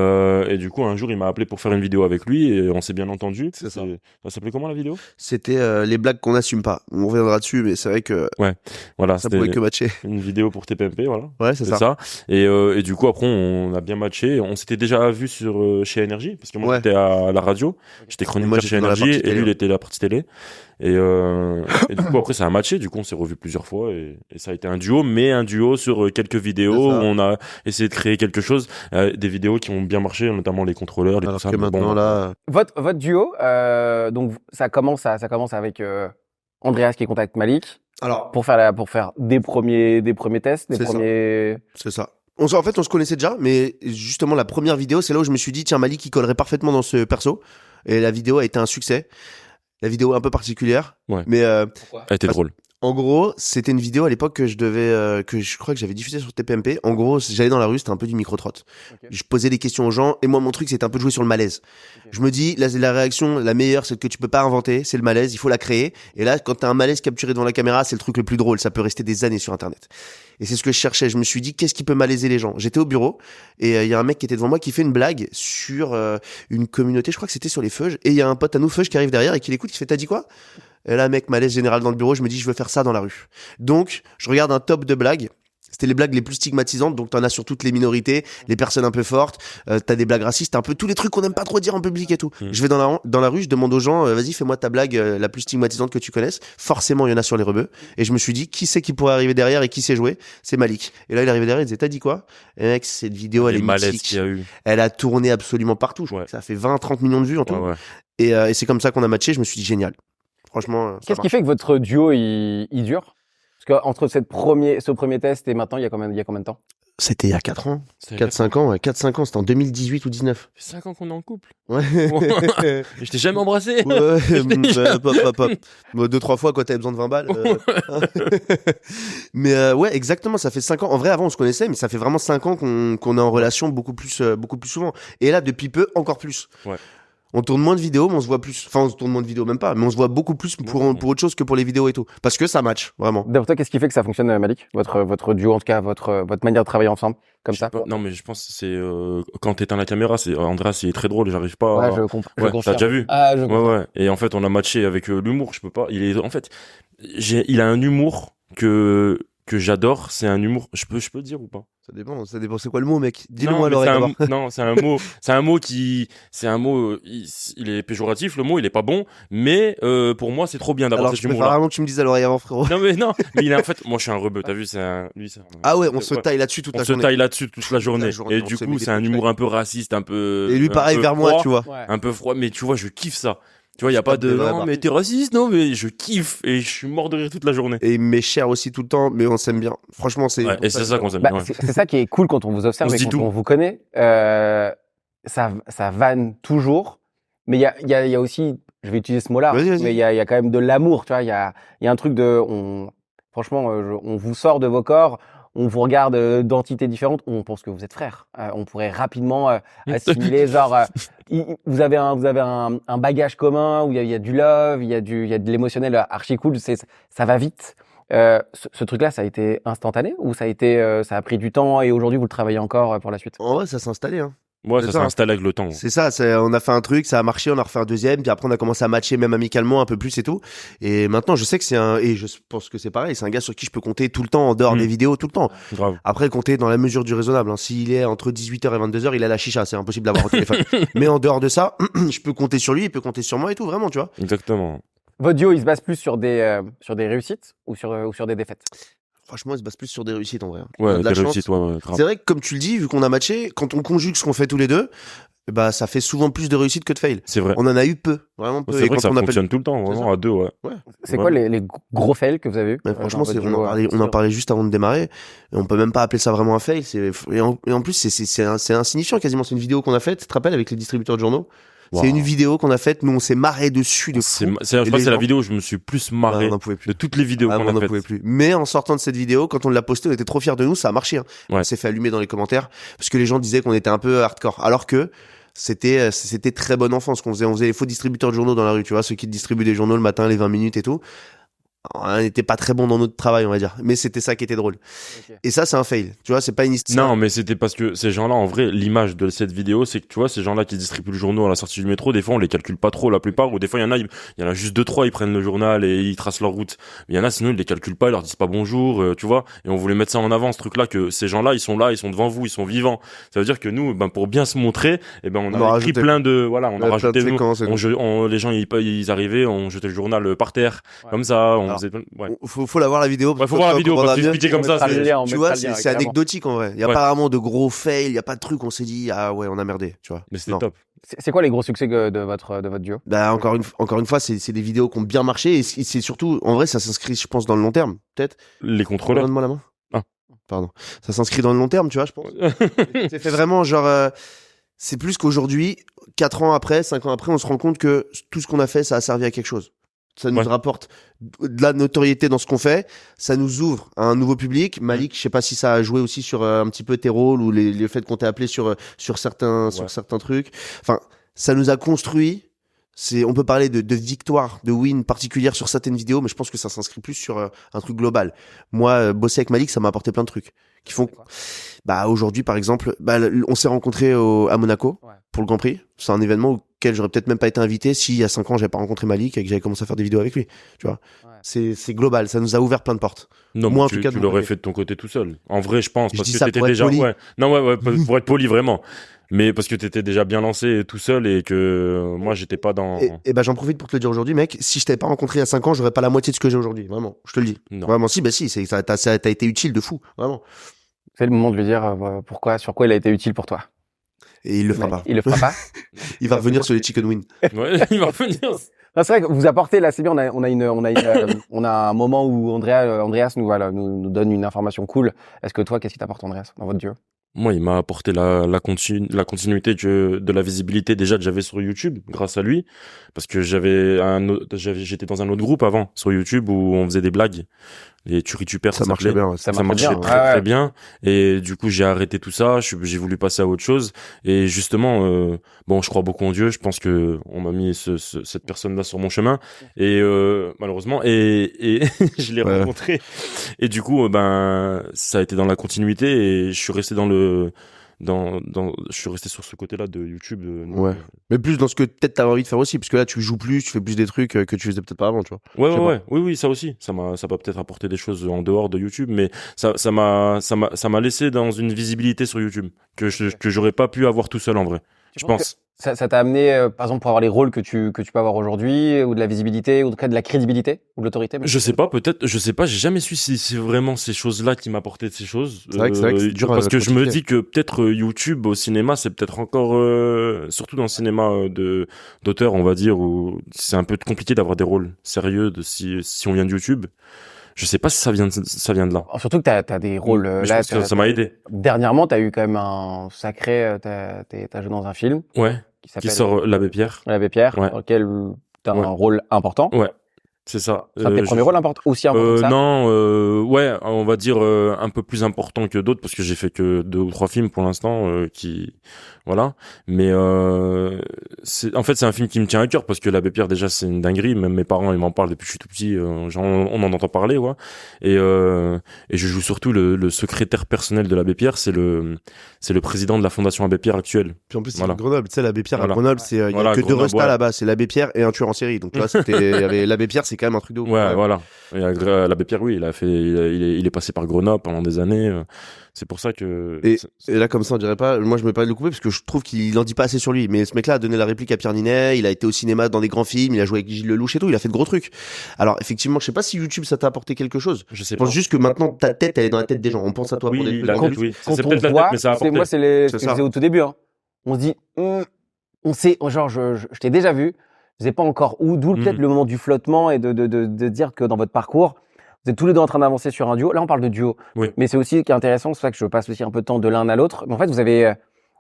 Et du coup, un jour, il m'a appelé pour faire une vidéo avec lui et on s'est bien entendu. C'est ça. Ça s'appelait comment, la vidéo? C'était les blagues qu'on n'assume pas. On reviendra dessus, mais c'est vrai que ouais, voilà, ça pouvait que matcher. Une vidéo pour TPMP, voilà. Ouais, c'est ça. Et du coup, après, on a bien matché. On s'était déjà vu chez Énergie parce que moi, j'étais à la radio. J'étais chroniqueur chez Énergie et lui, il était à la partie télé. Et du coup, après, ça a matché. Du coup, on s'est revus plusieurs fois et ça a a été un duo, mais un duo sur quelques vidéos où on a essayé de créer quelque chose, des vidéos qui ont bien marché, notamment les contrôleurs, Alors que maintenant là, Votre duo, donc ça commence avec Andreas qui contacte Malik alors pour faire des premiers tests, des C'est ça. premiers. c'est ça. En fait, on se connaissait déjà, mais justement, la première vidéo, c'est là où je me suis dit, tiens, Malik, il collerait parfaitement dans ce perso. Et la vidéo a été un succès. La vidéo un peu particulière. Ouais. Mais, Pourquoi a été drôle. en gros, c'était une vidéo à l'époque que je crois que j'avais diffusée sur TPMP. En gros, j'allais dans la rue, c'était un peu du micro-trotte. Ok. Je posais des questions aux gens, et moi, mon truc, c'était un peu de jouer sur le malaise. Ok. Je me dis, la réaction, la meilleure, c'est que tu peux pas inventer, c'est le malaise, il faut la créer. Et là, quand t'as un malaise capturé devant la caméra, c'est le truc le plus drôle, ça peut rester des années sur Internet. Et c'est ce que je cherchais. Je me suis dit, qu'est-ce qui peut malaiser les gens? J'étais au bureau, et il y a un mec qui était devant moi qui fait une blague sur une communauté, je crois que c'était sur les Feuges, et il y a un pote à nous, Feuge, qui arrive derrière et qui l'écoute, il fait, t'as dit quoi? Et là, mec, malaise général dans le bureau, je me dis, je veux faire ça dans la rue. Donc, je regarde un top de blagues. C'était les blagues les plus stigmatisantes, donc t'en as sur toutes les minorités, les personnes un peu fortes, t'as des blagues racistes, un peu tous les trucs qu'on n'aime pas trop dire en public et tout. Je vais dans la rue, je demande aux gens, vas-y, fais-moi ta blague la plus stigmatisante que tu connaisses. Forcément, il y en a sur les rebeux. Et je me suis dit, qui c'est qui pourrait arriver derrière et qui sait jouer? C'est Malik. Et là, il est arrivé derrière, il disait, t'as dit quoi? Et mec, cette vidéo, elle Les est malaises mythique. qu'il y a eu. Elle a tourné absolument partout. Je crois Ouais. que ça a fait 20-30 millions de vues en tout. Ouais, ouais. Et c'est comme ça qu'on a matché. Je me suis dit, génial. Franchement, ça Qu'est-ce qui fait que votre duo il dure? Parce que entre ce premier test et maintenant, il y a combien de temps? c'était il y a 4 ans. C'était 4-5 ans, ouais. 4-5 ans, c'était en 2018 ou 19. Ça fait 5 ans qu'on est en couple. Ouais. Mais je t'ai jamais embrassé. Ouais, pop. Bon, 2-3 fois quand t'avais besoin de 20 balles. Mais ouais, exactement, ça fait 5 ans. En vrai, avant, on se connaissait, mais ça fait vraiment 5 ans qu'on est en relation beaucoup plus souvent. Et là, depuis peu, encore plus. Ouais. On tourne moins de vidéos, mais on se voit plus. Enfin, on tourne moins de vidéos, même pas. Mais on se voit beaucoup plus pour autre chose que pour les vidéos et tout. Parce que ça match, vraiment. D'après toi, qu'est-ce qui fait que ça fonctionne, Malik? Votre duo, en tout cas, votre manière de travailler ensemble, comme Je sais ça? pas. Non, mais je pense que c'est quand t'éteins la caméra, c'est Andreas, il est très drôle, j'arrive pas. Ouais, à... je comprends. Ouais, t'as déjà vu? Ah, je Ouais, comprends. ouais. Et en fait, on a matché avec l'humour. Je peux pas. Il a un humour que j'adore. C'est un humour. Je peux le dire ou pas? Ça dépend, c'est quoi le mot, mec? Dis-le Non, moi à mais l'oreille d'abord. non, c'est un mot il est péjoratif, le mot, il est pas bon, mais pour moi, c'est trop bien d'avoir Alors, cet je préfère humour-là. vraiment que tu me dises à l'oreille avant, frérot. Non, mais il est en fait, moi, je suis un rebeu, t'as vu, lui, c'est Ah ouais, on se taille là-dessus toute on la se journée. taille là-dessus toute la journée. journée, Et on du se coup, met c'est des un punchlines. humour un peu raciste, un peu. Et lui, un pareil, peu vers moi, froid, tu vois. Ouais. un peu froid, mais tu vois, je kiffe ça. Tu vois, il y a C'est pas pas de des vrais non, bars. mais t'es raciste, non, mais je kiffe et je suis mort de rire toute la journée. Et il m'est cher aussi tout le temps, mais on s'aime bien. Franchement, c'est. Ouais, et c'est ça qu'on s'aime Bah, bien. Ouais. c'est ça qui est cool quand on vous observe On se et dit quand tout. on vous connaît. Ça vanne toujours, mais il y a aussi, je vais utiliser ce mot-là, Vas-y. mais il y a quand même de l'amour, tu vois. Il y a un truc franchement, on vous sort de vos corps, on vous regarde d'entités différentes, on pense que vous êtes frères. On pourrait rapidement assimiler, genre, vous avez un bagage commun où il y a du love, il y a de l'émotionnel archi cool. Ça va vite. Ce truc-là, ça a été instantané ou ça a pris du temps et aujourd'hui vous le travaillez encore pour la suite? En vrai, ça s'est installé, hein. Ouais, C'est ça ça. s'est installé avec le temps. C'est ça, on a fait un truc, ça a marché, on a refait un deuxième, puis après on a commencé à matcher même amicalement un peu plus et tout. Et maintenant, je sais que et je pense que c'est pareil, c'est un gars sur qui je peux compter tout le temps, en dehors des vidéos, tout le temps. Grave. Après, compter dans la mesure du raisonnable, hein. S'il est entre 18h et 22h, il a la chicha, c'est impossible d'avoir au téléphone. Mais en dehors de ça, je peux compter sur lui, il peut compter sur moi et tout, vraiment, tu vois. Exactement. Votre duo, il se base plus sur des réussites ou sur des défaites? Franchement, il se base plus sur des réussites en vrai. On a Ouais, de la t'as chance. réussi, toi, grave. C'est vrai que comme tu le dis, vu qu'on a matché, quand on conjugue ce qu'on fait tous les deux, bah ça fait souvent plus de réussite que de fail. C'est vrai. On en a eu peu, vraiment peu. C'est Et vrai que ça quand on appelle- fonctionne tout le temps, C'est vraiment, ça. à deux, ouais. C'est quoi les gros fails que vous avez eu? Mais franchement, dans votre on duo, on en parlait juste avant de démarrer. Et on peut même pas appeler ça vraiment un fail. Et en plus, c'est insignifiant quasiment. C'est une vidéo qu'on a faite, tu te rappelles, avec les distributeurs de journaux. Wow. C'est une vidéo qu'on a faite. Nous, on s'est marré dessus de Je fou. crois que c'est les la gens- vidéo où je me suis plus marré on n'en pouvait plus. de toutes les vidéos Ah, qu'on on a n'en faites. pouvait plus. Mais en sortant de cette vidéo, quand on l'a postée, on était trop fiers de nous. Ça a marché. Hein. Ouais. On s'est fait allumer dans les commentaires parce que les gens disaient qu'on était un peu hardcore. Alors que c'était très bon enfant ce qu'on faisait. On faisait les faux distributeurs de journaux dans la rue, tu vois, ceux qui distribuent des journaux le matin, les 20 minutes et tout. On n'était pas très bon dans notre travail, on va dire. Mais c'était ça qui était drôle. Ok. Et ça, c'est un fail. Tu vois, c'est pas une histoire. Non, mais c'était parce que ces gens-là, en vrai, l'image de cette vidéo, c'est que tu vois, ces gens-là qui distribuent le journal à la sortie du métro, des fois, on les calcule pas trop, la plupart, ou des fois, il y en a juste 2-3, ils prennent le journal et ils tracent leur route. Mais il y en a, sinon, ils les calculent pas, ils leur disent pas bonjour, tu vois. Et on voulait mettre ça en avant, ce truc-là, que ces gens-là, ils sont devant vous, ils sont vivants. Ça veut dire que nous, pour bien se montrer, on On a a écrit rajouté plein de, voilà, on a plein de rajouté, nous, séquences et tout. les gens, ils arrivaient, on jetait le journal par terre, Ouais. comme ça, Alors, ouais. faut la voir la vidéo. Ouais, faut voir la vidéo, parce que mieux. expliquer comme ça, mettra le lien, on Tu mettra vois, le lien, c'est carrément. anecdotique en vrai. Il y a Ouais. pas vraiment de gros fails, il y a pas de truc, on s'est dit, ah ouais, on a merdé, tu vois. Mais c'était Non. top. C'est quoi les gros succès de votre duo? Bah, encore une fois, c'est des vidéos qui ont bien marché et c'est surtout, en vrai, ça s'inscrit, je pense, dans le long terme, peut-être. Les contrôleurs. Donne-moi la main. Ah. Pardon. Ça s'inscrit dans le long terme, tu vois, je pense. C'est fait vraiment genre, c'est plus qu'aujourd'hui, 4 ans après, 5 ans après, on se rend compte que tout ce qu'on a fait, ça a servi à quelque chose. Ça nous Ouais. rapporte de la notoriété dans ce qu'on fait. Ça nous ouvre à un nouveau public. Malik, je sais pas si ça a joué aussi sur un petit peu tes rôles ou le fait qu'on t'ait appelé sur certains trucs. Enfin, ça nous a construit. On peut parler de victoire, de win particulière sur certaines vidéos, mais je pense que ça s'inscrit plus sur un truc global. Moi, bosser avec Malik, ça m'a apporté plein de trucs qui font. Bah aujourd'hui, par exemple, on s'est rencontrés à Monaco pour le Grand Prix. C'est un événement auquel j'aurais peut-être même pas été invité si il y a 5 ans j'avais pas rencontré Malik et que j'avais commencé à faire des vidéos avec lui. Tu vois, c'est global. Ça nous a ouvert plein de portes. Non, Moi, en tu, tout cas, tu de mon l'aurais côté. fait de ton côté tout seul. En vrai, je pense, Je parce dis que ça t'étais pour être déjà, poli. ouais. Non, ouais, pour être poli, vraiment. Mais parce que t'étais déjà bien lancé tout seul et que moi, j'étais pas dans. Et ben j'en profite pour te le dire aujourd'hui, mec. Si je t'avais pas rencontré il y a 5 ans, j'aurais pas la moitié de ce que j'ai aujourd'hui. Vraiment, je te le dis. Non. Vraiment, si, t'as été utile de fou, vraiment. C'est le moment de lui dire sur quoi il a été utile pour toi. Et il le fera pas. Il le fera pas. Il va revenir sur les chicken wings. Ouais, il va revenir. Non, c'est vrai que vous apportez là, c'est bien. On a un moment où Andreas nous donne une information cool. Est-ce que toi, qu'est-ce qui t'apporte, Andreas, dans votre duo? Moi, il m'a apporté la continuité de la visibilité déjà que j'avais sur YouTube grâce à lui, parce que j'étais dans un autre groupe avant sur YouTube où on faisait des blagues, les Turitupers, Ça marchait bien. Ouais. ça marchait marchait bien. très Ouais. très bien, et du coup j'ai arrêté tout ça, j'ai voulu passer à autre chose, et justement bon, je crois beaucoup en Dieu, je pense que on m'a mis cette personne là sur mon chemin, et malheureusement et je l'ai rencontré, et du coup ça a été dans la continuité, et je suis resté je suis resté sur ce côté-là de YouTube. Ouais. Mais plus dans ce que peut-être t'avais envie de faire aussi, parce que là tu joues plus, tu fais plus des trucs que tu faisais peut-être pas avant, tu vois. Oui, ça aussi. Ça m'a peut-être apporté des choses en dehors de YouTube, mais ça m'a laissé dans une visibilité sur YouTube que j'aurais pas pu avoir tout seul en vrai. Je pense. Ça t'a amené, par exemple, pour avoir les rôles que tu peux avoir aujourd'hui, ou de la visibilité, ou en tout cas de la crédibilité, ou de l'autorité. Je sais pas, peut-être, je sais pas, j'ai jamais su si c'est vraiment ces choses-là qui m'apportaient ces choses. C'est vrai que c'est dur parce à que je me quantifier. dis que peut-être YouTube au cinéma, c'est peut-être encore, surtout dans le cinéma d'auteur, on va dire, où c'est un peu compliqué d'avoir des rôles sérieux si on vient de YouTube. Je sais pas si ça vient de là. Surtout que t'as des rôles, Mais je là, pense que ça m'a aidé. Dernièrement, t'as eu quand même un sacré, t'as joué dans un film. Ouais. Qui s'appelle Qui sort L'Abbé Pierre. L'Abbé Pierre, Ouais. dans lequel t'as un rôle important. Ouais. C'est ça. C'est un de tes premiers rôles aussi importants que ça? Non, ouais, on va dire un peu plus important que d'autres, parce que j'ai fait que 2 ou 3 films pour l'instant, voilà. Mais en fait, c'est un film qui me tient à cœur, parce que L'Abbé Pierre, déjà, c'est une dinguerie. Même mes parents, ils m'en parlent depuis que je suis tout petit. On en entend parler, ouais. Et je joue surtout le secrétaire personnel de L'Abbé Pierre. C'est le président de la fondation Abbé Pierre actuelle. Puis en plus, c'est Voilà. Grenoble. Tu sais, l'Abbé Pierre à Voilà. Grenoble, il y a Voilà, que 2 Grenoble, restas ouais. là-bas. C'est l'Abbé Pierre et un tueur en série. Donc là, il y avait l'Abbé Pierre, c'est quand même un truc de ouf. Ouais, voilà. Et L'Abbé Pierre, oui, il est passé par Grenoble pendant des années. C'est pour ça que. Et là, comme ça, on dirait pas. Moi, je me permets de le couper parce que je trouve qu'il en dit pas assez sur lui. Mais ce mec-là a donné la réplique à Pierre Ninet. Il a été au cinéma dans des grands films. Il a joué avec Gilles Lelouch et tout. Il a fait de gros trucs. Alors, effectivement, je sais pas si YouTube ça t'a apporté quelque chose. Je sais Je pas. pense juste que maintenant ta tête, elle est dans la tête des gens. On pense à toi pour des Oui, trucs. la en tête, plus. oui. Quand C'est on peut-être la voit, tête, mais ça a apporté. moi, c'est ce C'est que je ça. disais au tout début, hein. On se dit, on sait, genre, je t'ai déjà vu, je sais pas encore où, d'où peut-être le moment du flottement et de dire que dans votre parcours, vous êtes tous les deux en train d'avancer sur un duo. Là, on parle de duo. Oui. Mais c'est aussi qui est intéressant, c'est pour ça que je passe aussi un peu de temps de l'un à l'autre. Mais en fait, vous avez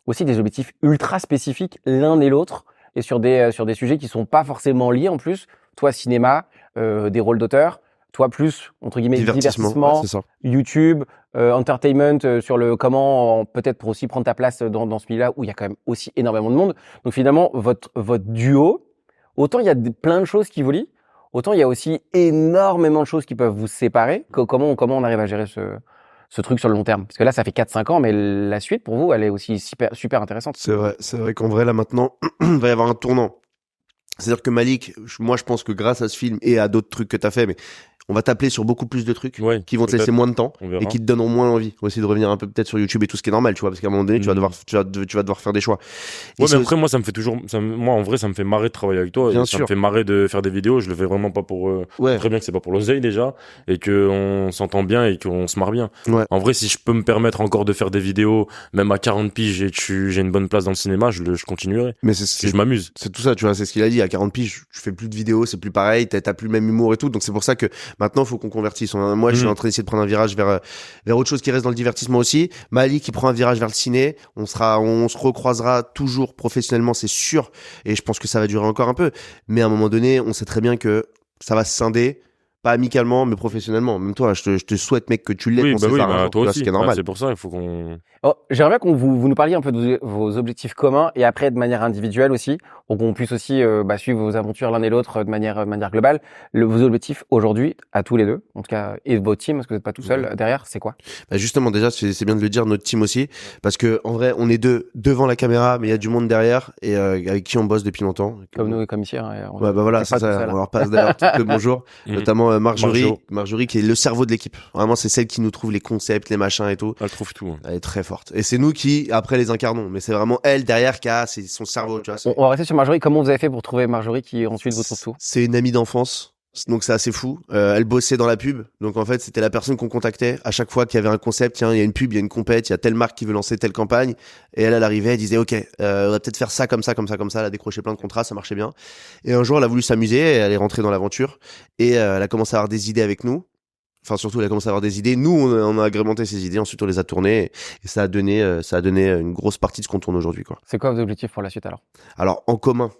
aussi des objectifs ultra spécifiques l'un et l'autre, et sur des sujets qui sont pas forcément liés en plus. Toi, cinéma, des rôles d'auteur. Toi, plus, entre guillemets, divertissement, Ouais, c'est ça. YouTube, entertainment, sur le comment, peut-être pour aussi prendre ta place dans ce milieu-là où il y a quand même aussi énormément de monde. Donc finalement, votre duo, autant il y a plein de choses qui vous lient, autant il y a aussi énormément de choses qui peuvent vous séparer. Comment on arrive à gérer ce truc sur le long terme? Parce que là, ça fait 4-5 ans, mais la suite, pour vous, elle est aussi super intéressante. C'est vrai qu'en vrai, là, maintenant, il va y avoir un tournant. C'est-à-dire que Malik, moi, je pense que grâce à ce film et à d'autres trucs que t'as fait, mais on va t'appeler sur beaucoup plus de trucs Ouais, qui vont te laisser peut-être. moins de temps On verra. et qui te donneront moins envie aussi de revenir un peu peut-être sur YouTube et tout, ce qui est normal, tu vois, parce qu'à un moment donné, tu vas devoir faire des choix. Et Ouais, c'est mais après, moi, ça me fait toujours, moi, en vrai, ça me fait marrer de travailler avec toi. Bien et ça sûr. me fait marrer de faire des vidéos. Je le fais vraiment pas pour, Ouais. très bien que c'est pas pour l'oseille déjà. Et qu'on s'entend bien et qu'on se marre bien. Ouais. En vrai, si je peux me permettre encore de faire des vidéos, même à 40 piges et que j'ai une bonne place dans le cinéma, je continuerai. Mais Si je m'amuse. c'est tout ça, tu vois, c'est ce qu'il a dit. À 40 piges, tu fais plus de vidéos, c'est plus pareil, t'as plus le même humour et tout. Donc c'est pour ça que maintenant, faut qu'on convertisse. Moi, je suis en train d'essayer de prendre un virage vers autre chose qui reste dans le divertissement aussi. Malik qui prend un virage vers le ciné. On se recroisera toujours professionnellement, c'est sûr. Et je pense que ça va durer encore un peu. Mais à un moment donné, on sait très bien que ça va se scinder. Pas amicalement, mais professionnellement. Même toi, je te souhaite, mec, que tu l'aies, Oui, ton bah oui, César, un bah jour, tu toi vois, aussi. ce qui est Bah, normal. c'est pour ça, il faut qu'on. Oh, j'aimerais bien que vous nous parliez un peu de vos objectifs communs et après de manière individuelle aussi, pour qu'on puisse aussi suivre vos aventures l'un et l'autre de manière globale. Vos objectifs aujourd'hui, à tous les deux, en tout cas, et votre team, parce que vous n'êtes pas tout seul derrière, c'est quoi? Bah justement, déjà, c'est bien de le dire, notre team aussi, parce que en vrai, on est deux devant la caméra, mais il y a du monde derrière et avec qui on bosse depuis longtemps. Comme nous et comme ici. Hein, Ouais, bah voilà, c'est pas tout ça. seul. On leur passe d'ailleurs tout le bonjour, notamment Marjo. Marjorie qui est le cerveau de l'équipe. Vraiment, c'est celle qui nous trouve les concepts, les machins et tout. Elle trouve tout. Hein. Elle est très forte. Et c'est nous qui, après, les incarnons. Mais c'est vraiment elle derrière qui a son cerveau, tu vois. On va rester sur Marjorie. Comment vous avez fait pour trouver Marjorie qui ensuite vous trouve tout? C'est une amie d'enfance. Donc c'est assez fou. Elle bossait dans la pub. Donc en fait, c'était la personne qu'on contactait à chaque fois qu'il y avait un concept. Tiens, il y a une pub, il y a une compète, il y a telle marque qui veut lancer telle campagne. Et elle arrivait, elle disait, OK, on va peut-être faire ça, comme ça, comme ça, comme ça. Elle a décroché plein de contrats, ça marchait bien. Et un jour, elle a voulu s'amuser, et elle est rentrée dans l'aventure. Et elle a commencé à avoir des idées avec nous. Enfin, surtout, elle a commencé à avoir des idées. Nous, on a agrémenté ces idées. Ensuite, on les a tournées. Et ça a donné une grosse partie de ce qu'on tourne aujourd'hui, quoi. C'est quoi vos objectifs pour la suite alors? Alors, en commun,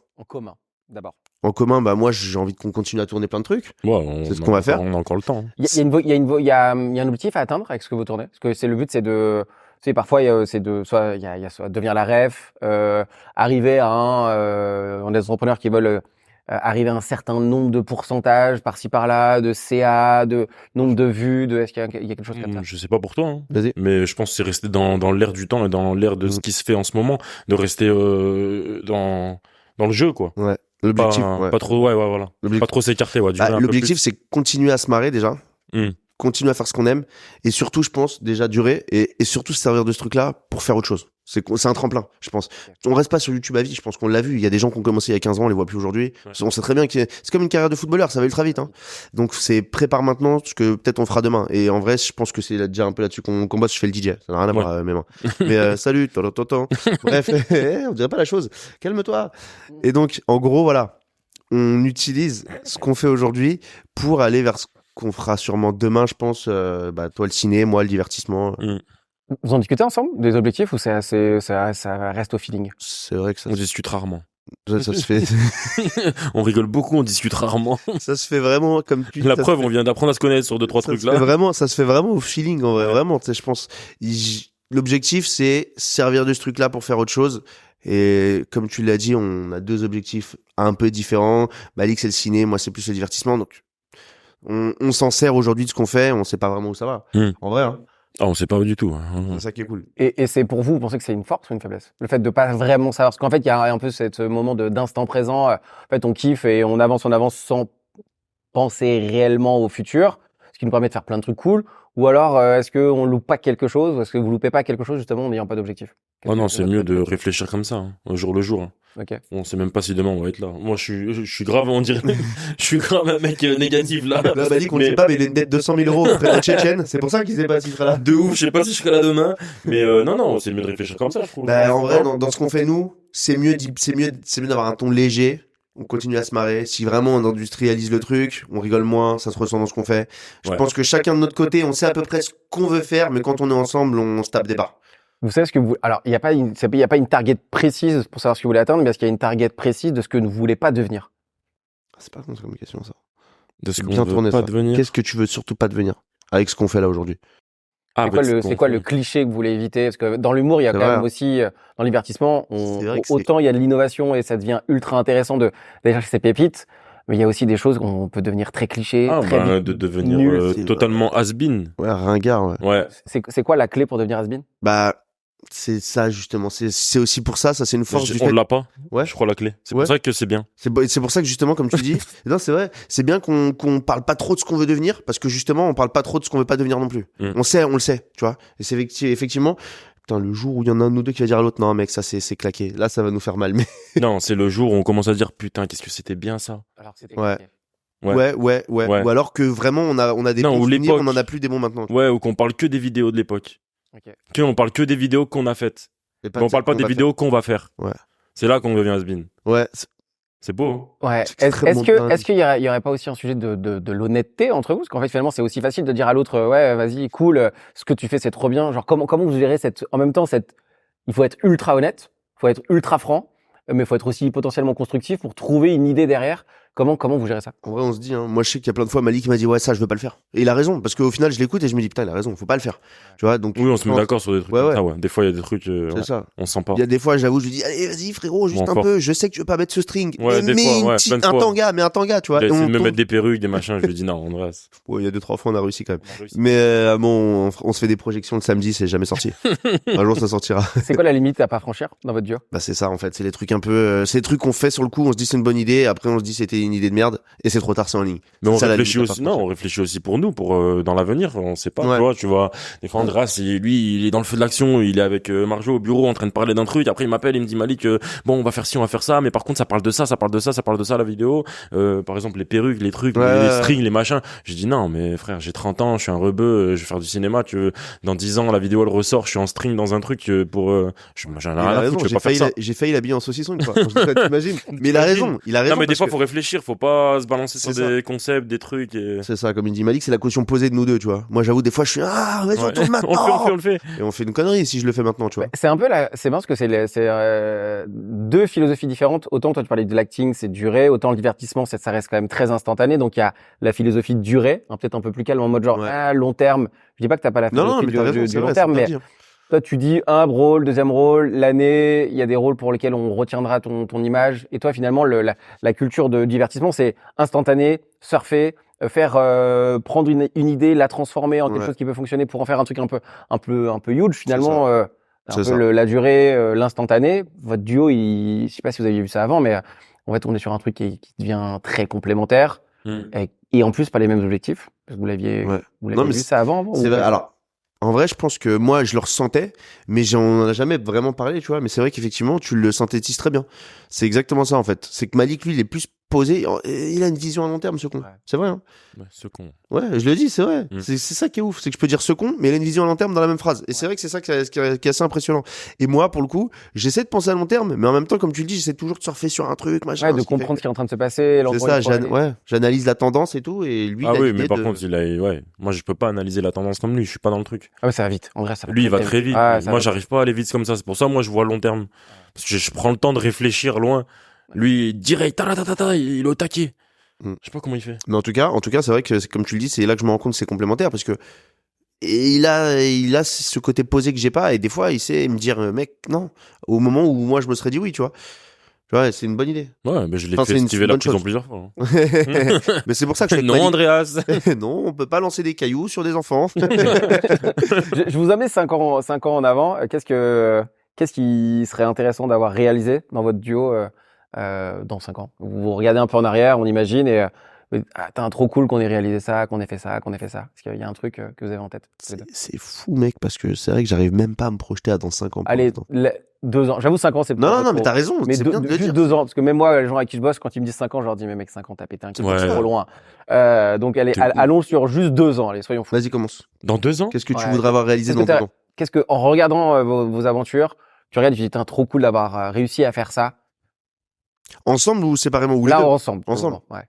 d'abord. moi, j'ai envie qu'on continue à tourner plein de trucs. Ouais, C'est ce qu'on va faire. On a encore le temps. Hein. Il y a un objectif à atteindre avec ce que vous tournez. Parce que c'est le but, c'est de, tu sais, parfois c'est de soit il y a soit devenir la ref, arriver à on a des entrepreneurs qui veulent arriver à un certain nombre de pourcentages par-ci par-là, de CA, de nombre de vues, est-ce qu'il y a quelque chose comme ça? Je sais pas pour toi, hein. Vas-y. Mais je pense que c'est rester dans l'air du temps et dans l'air de ce qui se fait en ce moment, de rester dans le jeu, quoi. Ouais. L'objectif, Pas trop, voilà. Pas trop s'écarter, ouais. Durer un peu l'objectif, plus. c'est continuer à se marrer déjà. Continuer à faire ce qu'on aime. Et surtout, je pense, déjà durer. Et surtout se servir de ce truc-là pour faire autre chose. C'est un tremplin, je pense. On reste pas sur YouTube à vie, je pense qu'on l'a vu. Il y a des gens qui ont commencé il y a 15 ans, on les voit plus aujourd'hui. Ouais. On sait très bien que c'est comme une carrière de footballeur, ça va ultra vite, hein. Donc c'est prépare maintenant ce que peut-être on fera demain. Et en vrai, je pense que c'est déjà un peu là-dessus qu'on bosse. Je fais le DJ. Ça n'a rien à voir, mes mains. Mais salut, tonton. Bref, on dirait pas la chose. Calme-toi. Et donc, en gros, voilà. On utilise ce qu'on fait aujourd'hui pour aller vers ce qu'on fera sûrement demain, je pense. Toi, le ciné, moi, le divertissement. Vous en discutez ensemble des objectifs ou ça reste au feeling? C'est vrai que ça, On discute rarement. ça se fait. On rigole beaucoup, on discute rarement. Ça se fait vraiment comme tu dis. La preuve, on vient d'apprendre à se connaître sur 2-3 trucs là. Ça se fait vraiment au feeling, en vrai. Vraiment, tu sais, je pense. L'objectif, c'est servir de ce truc-là pour faire autre chose. Et comme tu l'as dit, on a deux objectifs un peu différents. Malik, c'est le ciné, moi, c'est plus le divertissement. Donc, on s'en sert aujourd'hui de ce qu'on fait. On sait pas vraiment où ça va. En vrai, hein. Ah, on sait pas du tout. Hein. C'est ça qui est cool. Et c'est pour vous pensez que c'est une force ou une faiblesse? Le fait de pas vraiment savoir. Parce qu'en fait, il y a un peu ce moment d'instant présent. En fait, on kiffe et on avance sans penser réellement au futur. Ce qui nous permet de faire plein de trucs cool. Ou alors, est-ce qu'on loupe pas quelque chose? Ou est-ce que vous loupez pas quelque chose justement en n'ayant pas d'objectif? Oh non, c'est mieux de réfléchir comme ça, hein, au jour le jour. Hein. Ok. On sait même pas si demain on va être là. Moi, je suis grave, on dirait, je suis grave un mec négatif là. Là, Malik, on ne sait pas, mais il a une dette de 200 000 euros auprès de la Tchétchène. C'est pour ça qu'il sait pas s'il sera là. De ouf, je sais pas si je serai là demain. Mais non, c'est mieux de réfléchir comme ça, je trouve. En vrai, dans ce qu'on fait nous, c'est mieux d'avoir un ton léger. On continue à se marrer. Si vraiment on industrialise le truc, on rigole moins, ça se ressent dans ce qu'on fait. Je pense que chacun de notre côté, on sait à peu près ce qu'on veut faire, mais quand on est ensemble, on se tape des barres. Vous savez ce que vous... Alors, il n'y a pas une target précise pour savoir ce que vous voulez atteindre, mais est-ce qu'il y a une target précise de ce que vous ne voulez pas devenir? C'est pas comme communication, ça. De ce qu'on Bien veut tourné, pas ça. devenir. Qu'est-ce que tu veux surtout pas devenir avec ce qu'on fait là aujourd'hui? Ah, C'est quoi le cliché que vous voulez éviter? Parce que dans l'humour, il y a quand même aussi, dans le divertissement, autant il y a de l'innovation et ça devient ultra intéressant d'aller chercher ces pépites, mais il y a aussi des choses qu'on peut devenir très cliché, très de devenir nul. totalement has-been. Ouais, ringard, ouais. Ouais. C'est quoi la clé pour devenir has-been? C'est ça justement, c'est aussi pour ça c'est une force du On fait. l'a pas. Ouais. Je crois la clé. C'est Ouais. pour ça que c'est bien. C'est pour ça que justement, comme tu dis, non, c'est vrai, c'est bien qu'on parle pas trop de ce qu'on veut devenir, parce que justement, on parle pas trop de ce qu'on veut pas devenir non plus. On le sait, tu vois. Et c'est effectivement, putain, le jour où il y en a un ou deux qui va dire à l'autre, non, mec, ça c'est claqué. Là, ça va nous faire mal. Mais Non, c'est le jour où on commence à dire putain, qu'est-ce que c'était bien ça. Alors que c'était Ouais. compliqué. Ouais. Ouais. Ou alors que vraiment, on a des Non, bons ou souvenirs, l'époque. on en a plus des bons maintenant. Ouais, ou qu'on parle que des vidéos de l'époque. Ok. On parle que des vidéos qu'on a faites. Et Mais on parle pas qu'on des va vidéos qu'on va faire. Ouais. C'est là qu'on devient has-been. faire. Ouais. C'est beau. Ouais. C'est Est-ce extrêmement dingue. est-ce qu'il y aurait pas aussi un sujet de l'honnêteté entre vous? Parce qu'en fait, finalement, c'est aussi facile de dire à l'autre, ouais, vas-y, cool, ce que tu fais, c'est trop bien. Genre, comment vous gérez en même temps, il faut être ultra honnête, il faut être ultra franc, mais il faut être aussi potentiellement constructif pour trouver une idée derrière. Comment vous gérez ça? En vrai, on se dit, hein, moi je sais qu'il y a plein de fois Malik qui m'a dit ouais ça je veux pas le faire. Et il a raison parce qu'au final je l'écoute et je me dis putain il a raison, faut pas le faire. Tu vois donc Oui, on se met d'accord sur des trucs Ouais, comme ouais. ça, ouais. Des fois, il y a des trucs, c'est ouais, ça. on sent pas. Il y a des fois j'avoue je lui dis allez vas-y frérot juste Bon, un fort. peu, je sais que tu veux pas mettre ce string. Ouais, mais des fois, ouais, petite- plein de un fois. tanga tu vois. J'ai Et essayé on de me tombe- mettre des perruques, des machins, je lui dis non, Andreas. Ouais, il y a 2-3 fois on a réussi quand même. On a réussi. Mais bon on se fait des projections le samedi, c'est jamais sorti. Un jour ça sortira. C'est quoi la limite à pas franchir dans votre duo? Bah c'est ça en fait, c'est les trucs un peu c'est les trucs qu'on fait sur le coup, on se dit c'est une bonne idée, après on se dit c'était une idée de merde et c'est trop tard, c'est en ligne. Mais on C'est ça, la réfléchit limite à aussi, pas non, franchir. on réfléchit aussi pour nous, pour dans l'avenir, on sait pas, Ouais. tu vois, des fois Andreas, lui, il est dans le feu de l'action, il est avec Marjo au bureau en train de parler d'un truc, après il m'appelle, il me dit Malik, bon, on va faire ci, on va faire ça, mais par contre ça parle de ça, ça parle de ça, ça parle de ça la vidéo, par exemple les perruques, les trucs, Ouais, les ouais. strings, les machins. J'ai dit non, mais frère, j'ai 30 ans, je suis un rebeu, je vais faire du cinéma, dans 10 ans la vidéo elle ressort, je suis en string dans un truc pour j'en ai Il rien a à raison, foutre, je vais j'ai pas faire failli ça. j'ai failli l'habiller en saucisson une fois. T'imagines. Mais il a raison, il a raison. Non, mais des parce fois que- faut réfléchir, faut pas se balancer sur C'est des concepts, des trucs et... C'est ça, comme il dit Malik, c'est la caution posée de nous deux, tu vois. Moi, j'avoue, des fois, je suis vas-y, on Ouais. tourne maintenant. on le fait. Et on fait une connerie si je le fais maintenant, tu vois. C'est un peu c'est marrant parce que c'est deux philosophies différentes. Autant toi tu parlais de l'acting, c'est duré, autant le divertissement, ça reste quand même très instantané. Donc il y a la philosophie de durée, hein, peut-être un peu plus calme en mode genre Ouais. long terme. Je dis pas que t'as pas la Non, philosophie mais t'as raison, du c'est long vrai, terme, c'est mais bien dit. toi tu dis un rôle, deuxième rôle, l'année, il y a des rôles pour lesquels on retiendra ton image. Et toi finalement la culture de divertissement, c'est instantané, surfer, faire prendre une idée, la transformer en quelque Ouais. chose qui peut fonctionner pour en faire un truc un peu huge finalement. C'est Un ça. peu la durée, l'instantané. Votre duo, je sais pas si vous aviez vu ça avant, mais en fait, on est sur un truc qui devient très complémentaire et en plus pas les mêmes objectifs. Parce que vous l'aviez Ouais. vous Non, l'aviez mais vu ça avant. C'est vrai. Alors, en vrai, je pense que moi, je le ressentais, mais j'en ai jamais vraiment parlé, tu vois. Mais c'est vrai qu'effectivement, tu le synthétises très bien. C'est exactement ça, en fait. C'est que Malik, lui, il est plus posé. Il a une vision à long terme, ce con. Ouais. C'est vrai, hein. Ouais, ce con. Ouais, je le dis, c'est vrai. Mm. C'est ça qui est ouf. C'est que je peux dire ce con, mais il a une vision à long terme dans la même phrase. Et c'est vrai que c'est ça qui est assez impressionnant. Et moi, pour le coup, j'essaie de penser à long terme, mais en même temps, comme tu le dis, j'essaie toujours de surfer sur un truc, machin. Ouais, de ce qui fait- comprendre ce qui est en train de se passer. C'est l'endroit ça, où il faut aller. j'analyse la tendance et tout, et lui, Ah il a oui, l'idée mais par de- contre, ouais. Moi, je peux pas analyser la tendance comme lui. Je suis pas dans le truc. Ah ouais, ça va vite. En vrai, ça Lui, il va très vite. Ah, ça Moi, va. j'arrive pas à aller vite comme ça. C'est pour ça, moi, je vois long terme. Parce que je prends le temps de réfléchir loin. Lui, direct, il est au taquet. Mm. Je sais pas comment il fait. Mais en tout cas, c'est vrai que comme tu le dis, c'est là que je me rends compte que c'est complémentaire parce que et il a ce côté posé que j'ai pas et des fois il sait me dire mec non au moment où moi je me serais dit oui, tu vois, c'est une bonne idée. Ouais, mais je l'ai Enfin, fait c'est une estiver la bonne prison chose. plusieurs fois. Hein. Mais c'est pour ça que je fais Non, Andreas. non, on peut pas lancer des cailloux sur des enfants. Je vous amène 5 ans en avant. Qu'est-ce qui serait intéressant d'avoir réalisé dans votre duo dans 5 ans? Vous regardez un peu en arrière, on imagine, et t'as trop cool qu'on ait réalisé ça, qu'on ait fait ça, qu'on ait fait ça. Est-ce qu'il y a un truc que vous avez en tête? C'est fou mec parce que c'est vrai que j'arrive même pas à me projeter à dans 5 ans. pour Allez, l'instant. 2 ans. J'avoue, 5 ans, c'est Non, peut-être mais trop. t'as raison, Mais c'est bien de le juste dire. 2 ans, parce que même moi, les gens avec qui je bosse, quand ils me disent 5 ans, je leur dis, mais mec, 5 ans, t'as pété un câble, Ouais. c'est trop loin. Donc, allez, T'es ouf. allons sur juste 2 ans, allez, soyons fous. Vas-y, commence. Dans 2 ans? Qu'est-ce que tu Ouais. voudrais avoir réalisé Qu'est-ce dans que 2 ans? Qu'est-ce que, en regardant vos aventures, tu regardes, tu dis, putain, trop cool d'avoir réussi à faire ça. Ensemble ou séparément ou les Là, deux ensemble. Ensemble. Ouais.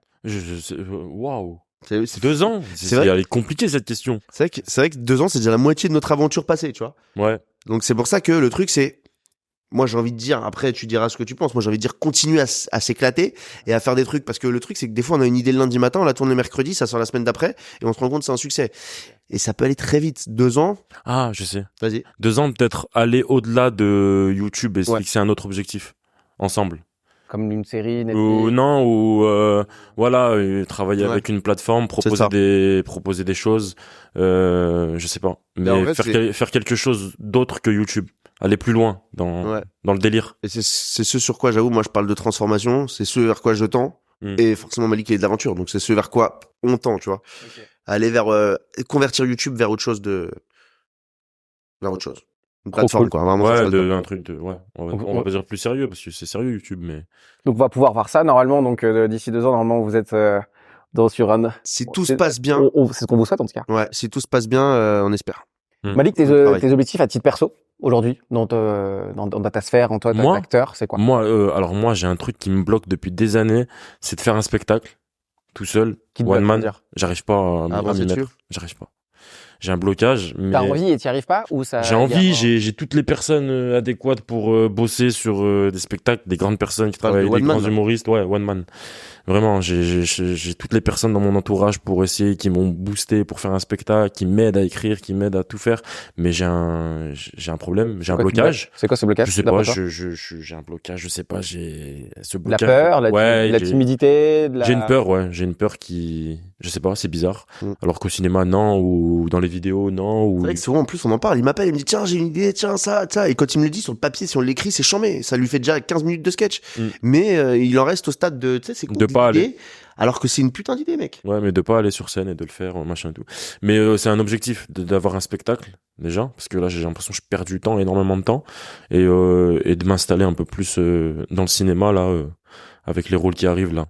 Waouh. C'est 2 ans. C'est vrai. Elle est compliquée, cette question. c'est vrai que 2 ans, c'est déjà la moitié de notre aventure passée, tu vois. Ouais. Donc c'est pour ça que le truc c'est, moi j'ai envie de dire, après tu diras ce que tu penses, moi j'ai envie de dire continuer à s'éclater et à faire des trucs parce que le truc c'est que des fois on a une idée le lundi matin, on la tourne le mercredi, ça sort la semaine d'après et on se rend compte que c'est un succès. Et ça peut aller très vite. 2 ans, Ah, je sais. vas-y. 2 ans, peut-être aller au-delà de YouTube et se Ouais. fixer un autre objectif. Ensemble. Comme une série, Netflix. Ou non, ou voilà, travailler Ouais. avec une plateforme, C'est ça. proposer des choses, je sais pas. Mais en fait, faire quelque chose d'autre que YouTube. aller plus loin Ouais. dans le délire. Et c'est ce sur quoi, j'avoue, moi, je parle de transformation. C'est ce vers quoi je tends. Et forcément, Malik, il est de l'aventure. Donc, c'est ce vers quoi on tend, tu vois. Aller vers, convertir YouTube vers autre chose vers autre chose. Une plateforme, cool. quoi. Vraiment, Ouais, ça, un truc de, ouais. On va pas dire plus sérieux parce que c'est sérieux YouTube, mais. Donc on va pouvoir voir ça normalement. Donc d'ici 2 ans, normalement, vous êtes sur un. Si tout se passe bien. C'est ce qu'on vous souhaite en tout cas. Ouais, si tout se passe bien, on espère. Malik, tes objectifs à titre perso aujourd'hui dans ta sphère, en toi, Moi, acteur, c'est quoi? Alors moi, j'ai un truc qui me bloque depuis des années, c'est de faire un spectacle tout seul, Qui te one bloque, man. c'est-à-dire J'arrive pas à avancer m'y dessus. mettre. J'arrive pas. J'ai un blocage, mais T'as envie et t'y arrives pas ou ça? j'ai envie, j'ai toutes les personnes adéquates pour bosser sur des spectacles, des grandes personnes qui travaillent, de des one man, grands là. humoristes, ouais, one man. Vraiment, j'ai toutes les personnes dans mon entourage pour essayer, qui m'ont boosté pour faire un spectacle, qui m'aident à écrire, qui m'aident à tout faire. Mais j'ai un problème, j'ai un blocage. C'est quoi ce blocage? Je sais pas, d'après toi j'ai un blocage, je sais pas, j'ai ce La blocage. peur, Ouais, la timidité, j'ai une peur, ouais, j'ai une peur qui, je sais pas, c'est bizarre. Mm. Alors qu'au cinéma, non, ou dans les vidéos, non, ou. C'est vrai que souvent, en plus, on en parle. Il m'appelle, il me dit, tiens, j'ai une idée, tiens, ça. Et quand il me le dit sur le papier, si on l'écrit, c'est chambé. Ça lui fait déjà 15 minutes de sketch. Mais il en reste au stade de, tu sais, c'est cool. De pas aller. Alors que c'est une putain d'idée, mec. Ouais, mais de pas aller sur scène et de le faire, machin et tout. Mais c'est un objectif d'avoir un spectacle, déjà, parce que là, j'ai l'impression que je perds du temps, énormément de temps, et de m'installer un peu plus dans le cinéma, là, avec les rôles qui arrivent, là.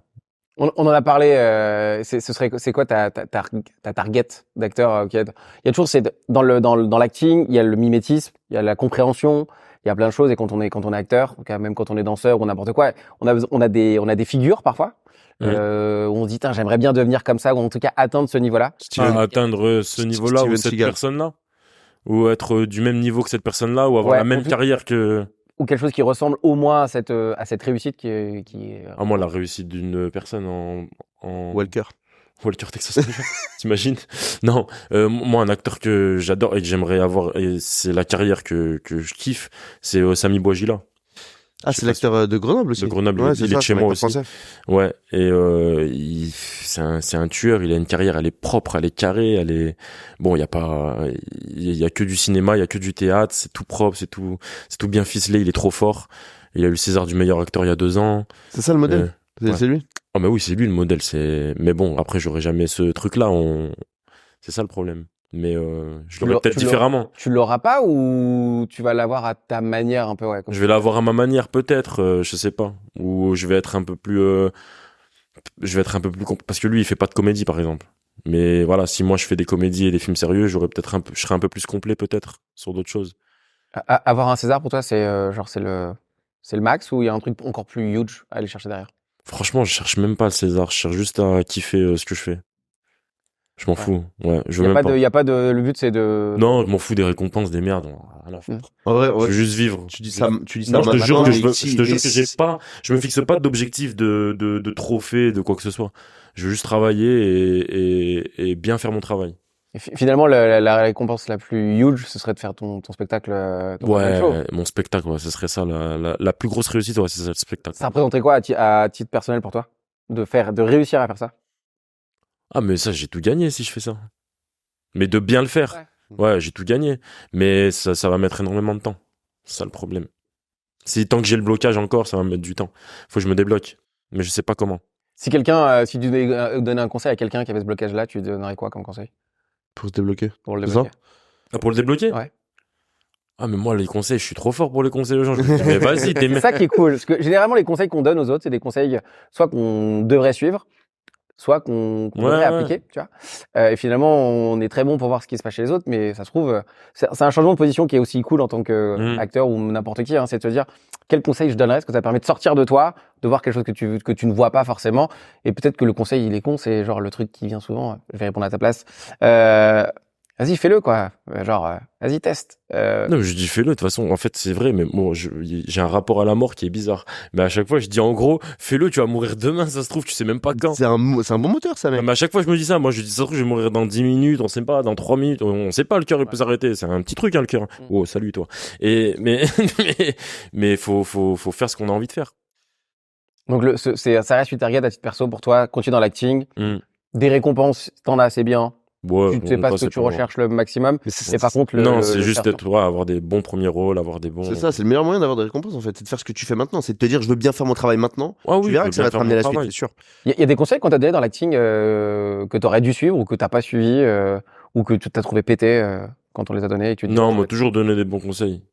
On en a parlé. C'est quoi ta target d'acteur? Il y a toujours dans l'acting, il y a le mimétisme, il y a la compréhension, il y a plein de choses. Et quand on est acteur, même quand on est danseur ou n'importe quoi, on a des figures parfois. Oui. Où on se dit, j'aimerais bien devenir comme ça, ou en tout cas atteindre ce niveau-là. Atteindre ce niveau-là ou cette personne-là, ou être du même niveau que cette personne-là, ou avoir la même carrière que. Ou quelque chose qui ressemble au moins à cette réussite qui est. Ah, moi, la réussite d'une personne en. Walker Texas Ranger, t'imagines? Non, moi, un acteur que j'adore et que j'aimerais avoir, et c'est la carrière que je kiffe, c'est Samy Bouajila. Ah, c'est l'acteur de Grenoble aussi. De Grenoble, ouais, il est de chez moi aussi. Français. Ouais, et c'est un tueur, il a une carrière, elle est propre, elle est carrée, elle est bon, il y a que du cinéma, il y a que du théâtre, c'est tout propre, c'est tout bien ficelé, il est trop fort. Il a eu le César du meilleur acteur il y a 2 ans. C'est ça le modèle. C'est lui. Ah bah oui, c'est lui le modèle, mais bon, après j'aurais jamais ce truc là, c'est ça le problème. Mais je l'aurais peut-être différemment. Tu l'auras pas ou tu vas l'avoir à ta manière un peu, ouais. Je vais l'avoir à ma manière peut-être, je sais pas. Ou je vais être un peu plus parce que lui il fait pas de comédie par exemple. Mais voilà, si moi je fais des comédies et des films sérieux, je serais un peu plus complet peut-être sur d'autres choses. Avoir un César pour toi, c'est le max ou il y a un truc encore plus huge à aller chercher derrière? Franchement, je cherche même pas le César, je cherche juste à kiffer ce que je fais. Je m'en fous. Ouais, je veux même pas. Il y a pas de, le but c'est de. Non, je m'en fous des récompenses, des merdes. Rien à foutre. En vrai, je veux juste vivre. Tu dis ça. Non, je te jure que je me fixe pas d'objectif de trophée, de quoi que ce soit. Je veux juste travailler et bien faire mon travail. Et finalement, la récompense la plus huge, ce serait de faire ton spectacle. Mon spectacle, ouais, ce serait ça, la plus grosse réussite, ouais, c'est ça, le spectacle. Ça représenterait quoi à titre personnel pour toi? De réussir à faire ça? Ah, mais ça, j'ai tout gagné si je fais ça. Mais de bien le faire. Ouais, j'ai tout gagné. Mais ça va mettre énormément de temps. C'est ça le problème. Tant que j'ai le blocage encore, ça va me mettre du temps. Faut que je me débloque. Mais je sais pas comment. Si tu devais donner un conseil à quelqu'un qui avait ce blocage-là, tu lui donnerais quoi comme conseil? Pour se débloquer. Pour le débloquer. Ah, pour le débloquer? Ouais. Ah, mais moi, les conseils, je suis trop fort pour les conseils aux gens. Mais vas-y, C'est ça qui est cool. Parce que généralement, les conseils qu'on donne aux autres, c'est des conseils soit qu'on devrait suivre, soit qu'on devrait appliquer, tu vois. Et finalement, on est très bon pour voir ce qui se passe chez les autres, mais ça se trouve, c'est un changement de position qui est aussi cool en tant qu'acteur ou n'importe qui, c'est de se dire quel conseil je donnerais, parce que ça permet de sortir de toi, de voir quelque chose que tu ne vois pas forcément, et peut-être que le conseil il est con, c'est genre le truc qui vient souvent, je vais répondre à ta place, vas-y, fais-le, quoi. Vas-y, teste. Non, je dis fais-le, de toute façon. En fait, c'est vrai, mais bon, j'ai un rapport à la mort qui est bizarre. Mais à chaque fois, je dis en gros, fais-le, tu vas mourir demain, ça se trouve, tu sais même pas quand. C'est un bon moteur, ça, mec. Mais à chaque fois, je me dis ça. Moi, je dis, ça se trouve, je vais mourir dans 10 minutes, on sait pas, dans 3 minutes, on sait pas, le cœur, il peut s'arrêter. C'est un petit truc, le cœur. Oh, salut, toi. Mais faut faire ce qu'on a envie de faire. Donc, ça reste une target à titre perso pour toi, continue dans l'acting. Des récompenses, t'en as assez bien. Ouais, Tu sais pas ce que tu recherches le maximum. Et par contre, non, c'est juste avoir des bons premiers rôles, avoir des bons. C'est ça, c'est le meilleur moyen d'avoir des récompenses en fait, c'est de faire ce que tu fais maintenant, c'est de te dire je veux bien faire mon travail maintenant. Ah Tu oui, verras que ça va te ramener la suite, c'est sûr. Il y a des conseils qu'on t'a donné dans l'acting que t'aurais dû suivre ou que t'as pas suivi ou que tu t'as trouvé pété quand on les a donnés et que tu dis, Non, on m'a toujours donné des bons conseils.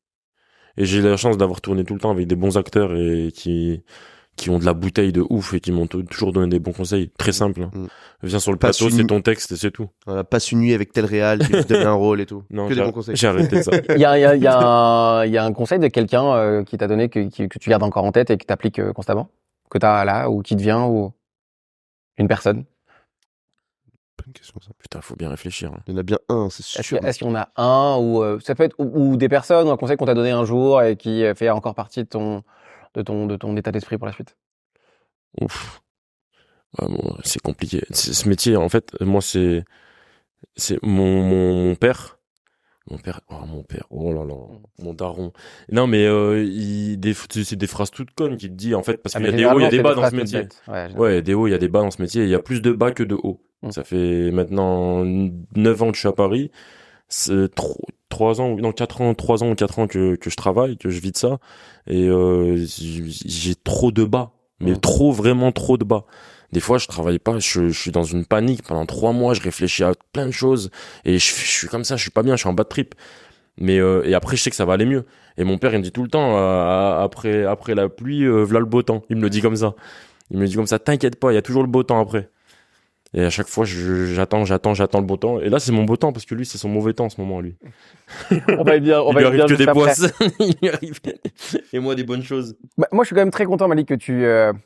Et j'ai la chance d'avoir tourné tout le temps avec des bons acteurs et qui ont de la bouteille de ouf et qui m'ont toujours donné des bons conseils. Très simple. Hein. Viens sur le plateau, c'est ton texte et c'est tout. Passe une nuit avec tel réal, qui te donne un rôle et tout. Non, que des bons conseils. J'ai arrêté ça. Il y a un conseil de quelqu'un qui t'a donné que tu gardes encore en tête et que t'appliques constamment, que t'as là ou qui te vient ou une personne. Bonne question ça. Putain, faut bien réfléchir. Hein. Il y en a bien un, c'est sûr. Est-ce qu'il y en a un ou ça peut être ou des personnes ou un conseil qu'on t'a donné un jour et qui fait encore partie de ton état d'esprit pour la suite? Ouf. Ah, bon, c'est compliqué. Ce métier, en fait, moi, c'est mon père. Mon père, oh là là, mon daron. Non, mais c'est des phrases toutes connes qu'il te dit, en fait, parce qu'il y a des hauts, il y a des bas dans ce métier. Ouais, des hauts, il y a des bas dans ce métier. Il y a plus de bas que de hauts. Ça fait maintenant 9 ans que je suis à Paris. C'est 3 ans, non, 4 ans, 3 ans ou 4 ans que je travaille, que je vis de ça. Et j'ai trop de bas. Mais vraiment trop de bas. Des fois, je travaille pas, je suis dans une panique. Pendant 3 mois, je réfléchis à plein de choses. Et je suis comme ça, je suis pas bien, je suis en bas de trip. Mais, et après, je sais que ça va aller mieux. Et mon père, il me dit tout le temps, après la pluie, v'là le beau temps. Il me le dit comme ça. Il me dit comme ça, t'inquiète pas, il y a toujours le beau temps après. Et à chaque fois, j'attends le beau temps. Et là, c'est mon beau temps, parce que lui, c'est son mauvais temps en ce moment, lui. On va y bien, il lui arrive que des poissons. Il lui arrive. Et moi, des bonnes choses. Bah, moi, je suis quand même très content, Malik, que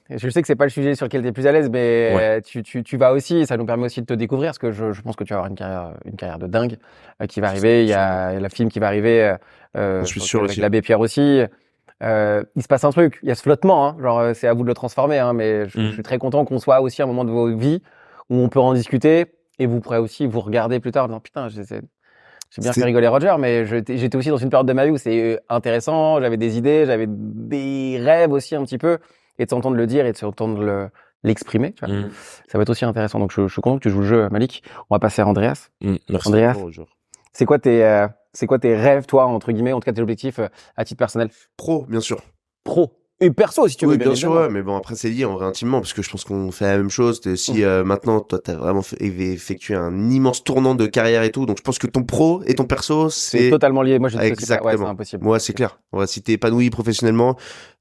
je sais que c'est pas le sujet sur lequel tu es plus à l'aise, mais tu vas aussi, ça nous permet aussi de te découvrir, parce que je pense que tu vas avoir une carrière de dingue qui va arriver. Il y a la film qui va arriver. Je suis sûr avec aussi. l'abbé Pierre aussi. Il se passe un truc. Il y a ce flottement, hein, genre c'est à vous de le transformer, hein, mais je suis très content qu'on soit aussi à un moment de vos vies où on peut en discuter et vous pourrez aussi vous regarder plus tard en disant putain, j'ai bien fait rigoler Roger, mais j'étais aussi dans une période de ma vie où c'est intéressant, j'avais des idées, j'avais des rêves aussi un petit peu, et de s'entendre le dire et de s'entendre l'exprimer, tu vois. Ça va être aussi intéressant. Donc je suis content que tu joues le jeu, Malik. On va passer à Andreas. Merci. Andreas, c'est quoi tes rêves, toi, entre guillemets, en tout cas tes objectifs à titre personnel? Pro, bien sûr. Pro. Et perso, si tu veux. Oui, bien sûr, ouais, mais bon, après, c'est lié en vrai intimement, parce que je pense qu'on fait la même chose. Si maintenant, toi, t'as vraiment effectué un immense tournant de carrière et tout, donc je pense que ton pro et ton perso, c'est totalement lié. Moi, je sais exactement. que c'est impossible. Moi, c'est clair. Ouais, si t'es épanoui professionnellement,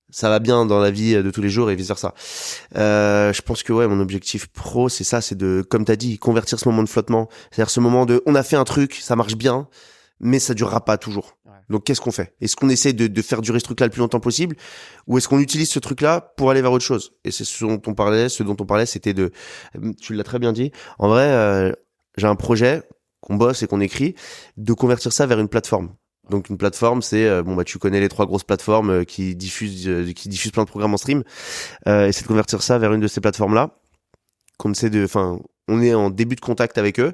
ça va bien dans la vie de tous les jours et vice versa. Je pense que ouais, mon objectif pro, c'est ça, c'est de, comme t'as dit, convertir ce moment de flottement. C'est-à-dire ce moment de, on a fait un truc, ça marche bien, mais ça durera pas toujours. Donc, qu'est-ce qu'on fait? Est-ce qu'on essaie de faire durer ce truc-là le plus longtemps possible? Ou est-ce qu'on utilise ce truc-là pour aller vers autre chose? Et c'est ce dont on parlait, c'était tu l'as très bien dit. En vrai, j'ai un projet qu'on bosse et qu'on écrit, de convertir ça vers une plateforme. Donc, une plateforme, c'est, tu connais les 3 grosses plateformes qui diffusent plein de programmes en stream. Et c'est de convertir ça vers une de ces plateformes-là. On est en début de contact avec eux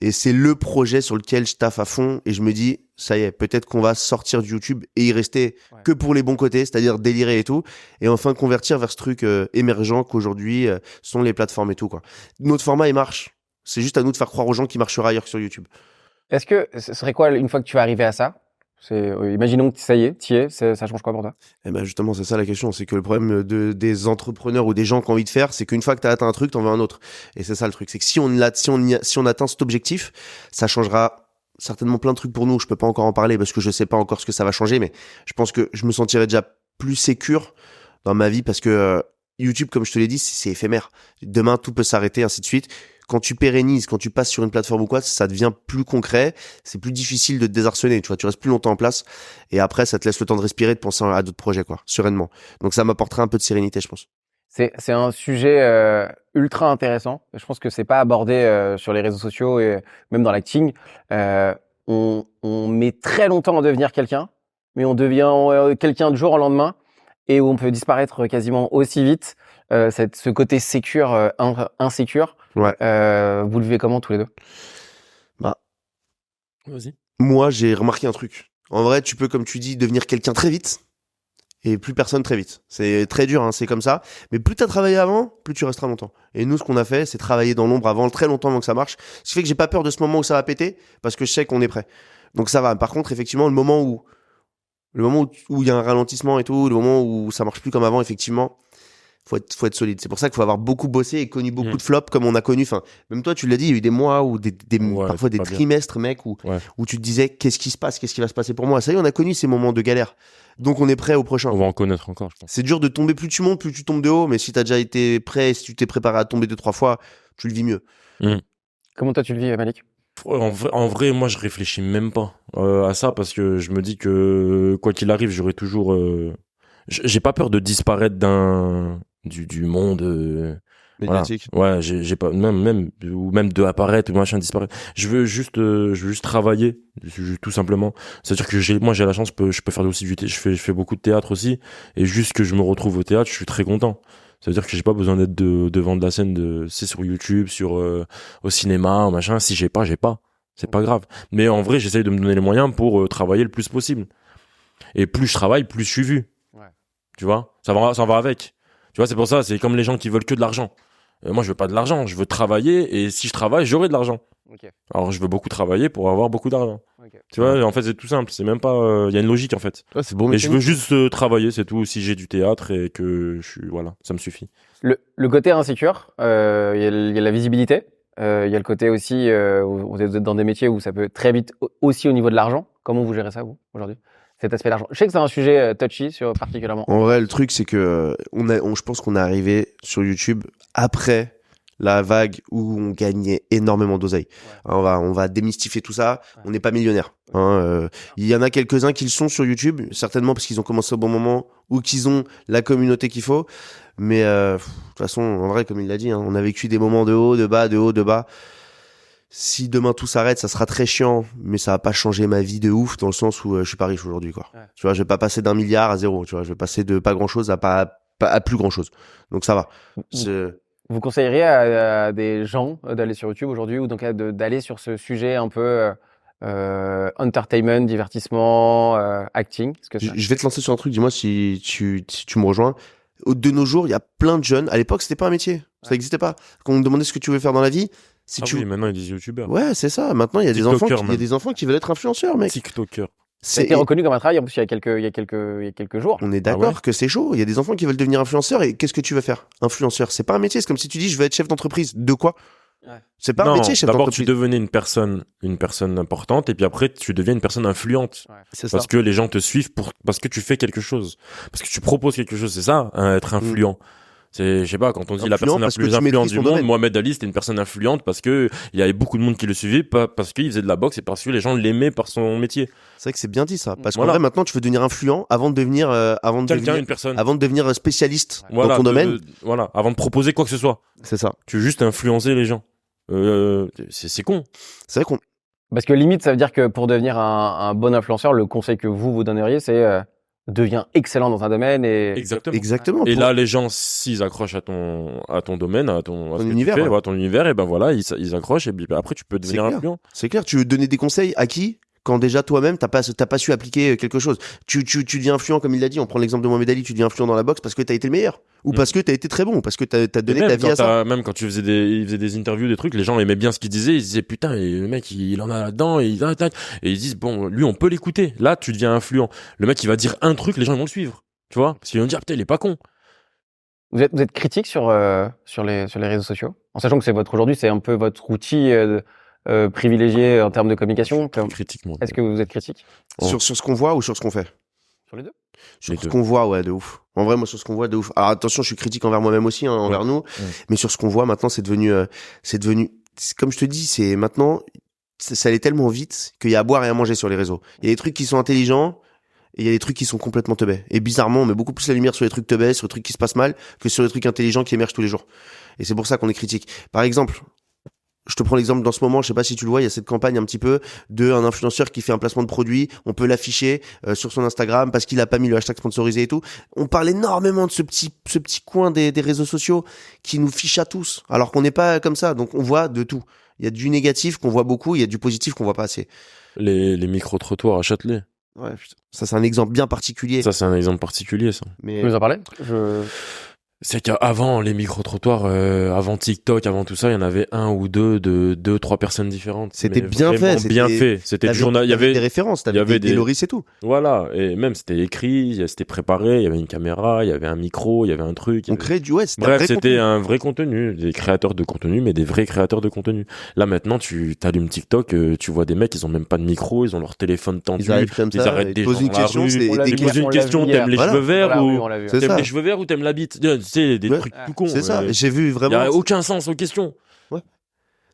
et c'est le projet sur lequel je taffe à fond et je me dis ça y est, peut-être qu'on va sortir du YouTube et y rester que pour les bons côtés, c'est-à-dire délirer et tout, et enfin convertir vers ce truc émergent qu'aujourd'hui sont les plateformes et tout quoi. Notre format il marche, c'est juste à nous de faire croire aux gens qu'il marchera ailleurs que sur YouTube. Est-ce que ce serait quoi une fois que tu vas arriver à ça? Imaginons que ça y est, t'y es, ça change quoi pour toi? Eh ben justement, c'est ça la question, c'est que le problème des entrepreneurs ou des gens qui ont envie de faire, c'est qu'une fois que tu as atteint un truc, t'en veux un autre. Et c'est ça le truc, c'est que si on atteint cet objectif, ça changera certainement plein de trucs pour nous. Je peux pas encore en parler parce que je sais pas encore ce que ça va changer, mais je pense que je me sentirais déjà plus sécure dans ma vie parce que YouTube, comme je te l'ai dit, c'est éphémère. Demain, tout peut s'arrêter, ainsi de suite. Quand tu pérennises, quand tu passes sur une plateforme ou quoi, ça devient plus concret, c'est plus difficile de te désarçonner, tu vois, tu restes plus longtemps en place et après ça te laisse le temps de respirer, de penser à d'autres projets quoi, sereinement. Donc ça m'apportera un peu de sérénité, je pense. C'est un sujet ultra intéressant. Je pense que c'est pas abordé sur les réseaux sociaux et même dans l'acting. On met très longtemps à devenir quelqu'un, mais on devient quelqu'un du jour au lendemain et où on peut disparaître quasiment aussi vite. Ce côté sécure, insécure. Ouais. Vous le vivez comment tous les deux? Vas-y. Moi, j'ai remarqué un truc. En vrai, tu peux, comme tu dis, devenir quelqu'un très vite et plus personne très vite. C'est très dur, hein, c'est comme ça. Mais plus t'as travaillé avant, plus tu resteras longtemps. Et nous, ce qu'on a fait, c'est travailler dans l'ombre avant, très longtemps avant que ça marche. Ce qui fait que j'ai pas peur de ce moment où ça va péter, parce que je sais qu'on est prêt. Donc ça va. Par contre, effectivement, le moment où il y a un ralentissement et tout, le moment où ça marche plus comme avant, effectivement, faut être solide. C'est pour ça qu'il faut avoir beaucoup bossé et connu beaucoup de flops comme on a connu. Enfin, même toi, tu l'as dit, il y a eu des mois ou parfois des trimestres, mec, où tu te disais, qu'est-ce qui se passe? Qu'est-ce qui va se passer pour moi? Ça y est, on a connu ces moments de galère. Donc, on est prêt au prochain. On va en connaître encore, je pense. C'est dur de tomber, plus tu montes, plus tu tombes de haut. Mais si t'as déjà été prêt, si tu t'es préparé à tomber 2-3 fois, tu le vis mieux. Comment toi tu le vis, Malik? En vrai, moi, je réfléchis même pas à ça parce que je me dis que quoi qu'il arrive, j'aurai toujours. J'ai pas peur de disparaître du monde médiatique. Voilà. Ouais, j'ai pas même de apparaître ou machin disparaître. Je veux juste travailler, tout simplement. C'est-à-dire que moi j'ai la chance, je peux faire aussi du théâtre. Je fais beaucoup de théâtre aussi, et juste que je me retrouve au théâtre, je suis très content. C'est-à-dire que j'ai pas besoin d'être devant de la scène c'est sur YouTube, au cinéma, ou machin. Si j'ai pas. C'est pas grave. Mais en vrai, j'essaye de me donner les moyens pour travailler le plus possible. Et plus je travaille, plus je suis vu. Ouais. Tu vois, ça va avec. Tu vois, c'est pour ça, c'est comme les gens qui veulent que de l'argent. Moi, je veux pas de l'argent, je veux travailler, et si je travaille, j'aurai de l'argent. Okay. Alors, je veux beaucoup travailler pour avoir beaucoup d'argent. Okay. Tu vois, en fait, c'est tout simple. C'est même pas, y a une logique, en fait. Ouais, c'est bon. Et je veux juste travailler, c'est tout. Si j'ai du théâtre et que voilà, ça me suffit. Le côté insécure, y a la visibilité. Il y a le côté aussi, où vous êtes dans des métiers où ça peut très vite aussi au niveau de l'argent. Comment vous gérez ça, vous, aujourd'hui? Cet aspect d'argent. Je sais que c'est un sujet touchy particulièrement. En vrai, le truc, c'est que je pense qu'on est arrivé sur YouTube après la vague où on gagnait énormément d'oseille. Ouais. On va démystifier tout ça. Ouais. On n'est pas millionnaire. Il y en a quelques-uns qui le sont sur YouTube, certainement parce qu'ils ont commencé au bon moment ou qu'ils ont la communauté qu'il faut. Mais de toute façon, en vrai, comme il l'a dit, on a vécu des moments de haut, de bas, de haut, de bas. Si demain tout s'arrête, ça sera très chiant, mais ça va pas changer ma vie de ouf dans le sens où je suis pas riche aujourd'hui, quoi. Ouais. Tu vois, je vais pas passer d'1 milliard à 0, tu vois, je vais passer de pas grand chose à plus grand chose. Donc ça va. Vous conseilleriez à des gens d'aller sur YouTube aujourd'hui, ou donc d'aller sur ce sujet un peu entertainment, divertissement, acting? Je vais te lancer sur un truc, dis-moi si tu me rejoins. De nos jours, il y a plein de jeunes. À l'époque, c'était pas un métier. Ça n'existait pas. Quand on me demandait ce que tu veux faire dans la vie, oui, maintenant il y a des youtubeurs. Ouais, c'est ça. Maintenant, il y a des enfants qui veulent être influenceurs, mec. TikTokers. Ça a été reconnu comme un travail, en plus, il y a quelques jours. On est d'accord que c'est chaud. Il y a des enfants qui veulent devenir influenceurs, et qu'est-ce que tu veux faire? Influenceur, c'est pas un métier. C'est comme si tu dis, je veux être chef d'entreprise. De quoi? Ouais. C'est pas un métier, chef d'entreprise. D'abord, tu devenais une personne importante, et puis après, tu deviens une personne influente. Ouais. C'est ça. Parce que les gens te suivent parce que tu fais quelque chose. Parce que tu proposes quelque chose, c'est ça, être influent. Je sais pas, quand on dit la personne la plus influente du monde, Mohamed Ali, c'était une personne influente parce que il y avait beaucoup de monde qui le suivait, pas parce qu'il faisait de la boxe, et parce que les gens l'aimaient par son métier. C'est vrai que c'est bien dit ça. Parce qu'en vrai, maintenant, tu veux devenir influent avant de devenir, avant de devenir spécialiste dans ton domaine. Avant de proposer quoi que ce soit. C'est ça. Tu veux juste influencer les gens. C'est con. C'est vrai qu'on... Parce que limite, ça veut dire que pour devenir un bon influenceur, le conseil que vous donneriez, c'est deviens excellent dans un domaine et exactement. Et là, les gens, s'ils accrochent à ton domaine, à ton univers, ton univers, et ben voilà, ils accrochent, et puis après tu peux devenir influent. C'est clair. Tu veux donner des conseils à qui? Quand déjà toi-même t'as pas su appliquer quelque chose. Tu deviens influent, comme il l'a dit. On prend l'exemple de Mohamed Ali. Tu deviens influent dans la boxe parce que t'as été le meilleur, ou parce que t'as été très bon, ou parce que t'as donné ta vie à ça. Même quand il faisait des interviews, des trucs, les gens aimaient bien ce qu'il disait. Ils disaient putain, le mec il en a là-dedans, et ils disent bon, lui on peut l'écouter. Là tu deviens influent. Le mec il va dire un truc, les gens vont le suivre. Tu vois, parce qu'ils vont dire putain il est pas con. Vous êtes critique sur les réseaux sociaux, en sachant que aujourd'hui c'est un peu votre outil privilégié en termes de communication. Critique, moi. Est-ce que vous êtes critique sur ce qu'on voit ou sur ce qu'on fait? Sur les deux. Sur ce qu'on voit, ouais, de ouf. En vrai, moi, sur ce qu'on voit, de ouf. Alors attention, je suis critique envers moi-même aussi, envers nous. Ouais. Mais sur ce qu'on voit maintenant, c'est devenu, comme je te dis, c'est maintenant, ça allait tellement vite qu'il y a à boire et à manger sur les réseaux. Il y a des trucs qui sont intelligents, et il y a des trucs qui sont complètement teubés. Et bizarrement, on met beaucoup plus la lumière sur les trucs teubés, sur les trucs qui se passent mal, que sur les trucs intelligents qui émergent tous les jours. Et c'est pour ça qu'on est critique. Par exemple, je te prends l'exemple dans ce moment, je sais pas si tu le vois, il y a cette campagne un petit peu un influenceur qui fait un placement de produit, on peut l'afficher sur son Instagram parce qu'il a pas mis le hashtag sponsorisé et tout. On parle énormément de ce petit coin des réseaux sociaux qui nous fiche à tous, alors qu'on n'est pas comme ça. Donc on voit de tout. Il y a du négatif qu'on voit beaucoup, il y a du positif qu'on voit pas assez. Les micro-trottoirs à Châtelet. Ouais, putain. Ça, c'est un exemple bien particulier. Ça, c'est un exemple particulier, ça. Mais Tu veux en parler C'est qu'avant les micro-trottoirs, avant TikTok, avant tout ça, il y en avait un ou deux, trois personnes différentes. C'était Mais bien vraiment fait. bien fait. C'était du journal. Il y avait des références, t'avais il y avait des Loris et tout. voilà, et même c'était écrit, c'était préparé, il y avait une caméra, il y avait un micro, il y avait un truc. On crée du c'était Bref, un vrai c'était contenu. un vrai contenu, des créateurs de contenu, mais des vrais créateurs de contenu. Là maintenant, tu t'allumes TikTok, tu vois des mecs, ils ont même pas de micro, ils ont leur téléphone tendu, Ils arrivent comme ils ça, arrêtent ils des posent gens une dans la question, rue, c'est On l'a des vu ils posent hier, une on l'a question, vu hier. t'aimes les Voilà. cheveux verts Voilà, oui, ou on l'a vu. C'est t'aimes ça. les cheveux verts ou t'aimes la bite, tu sais, des Ouais. trucs tout cons. C'est ça. J'ai vu Il y vraiment. a aucun sens aux questions.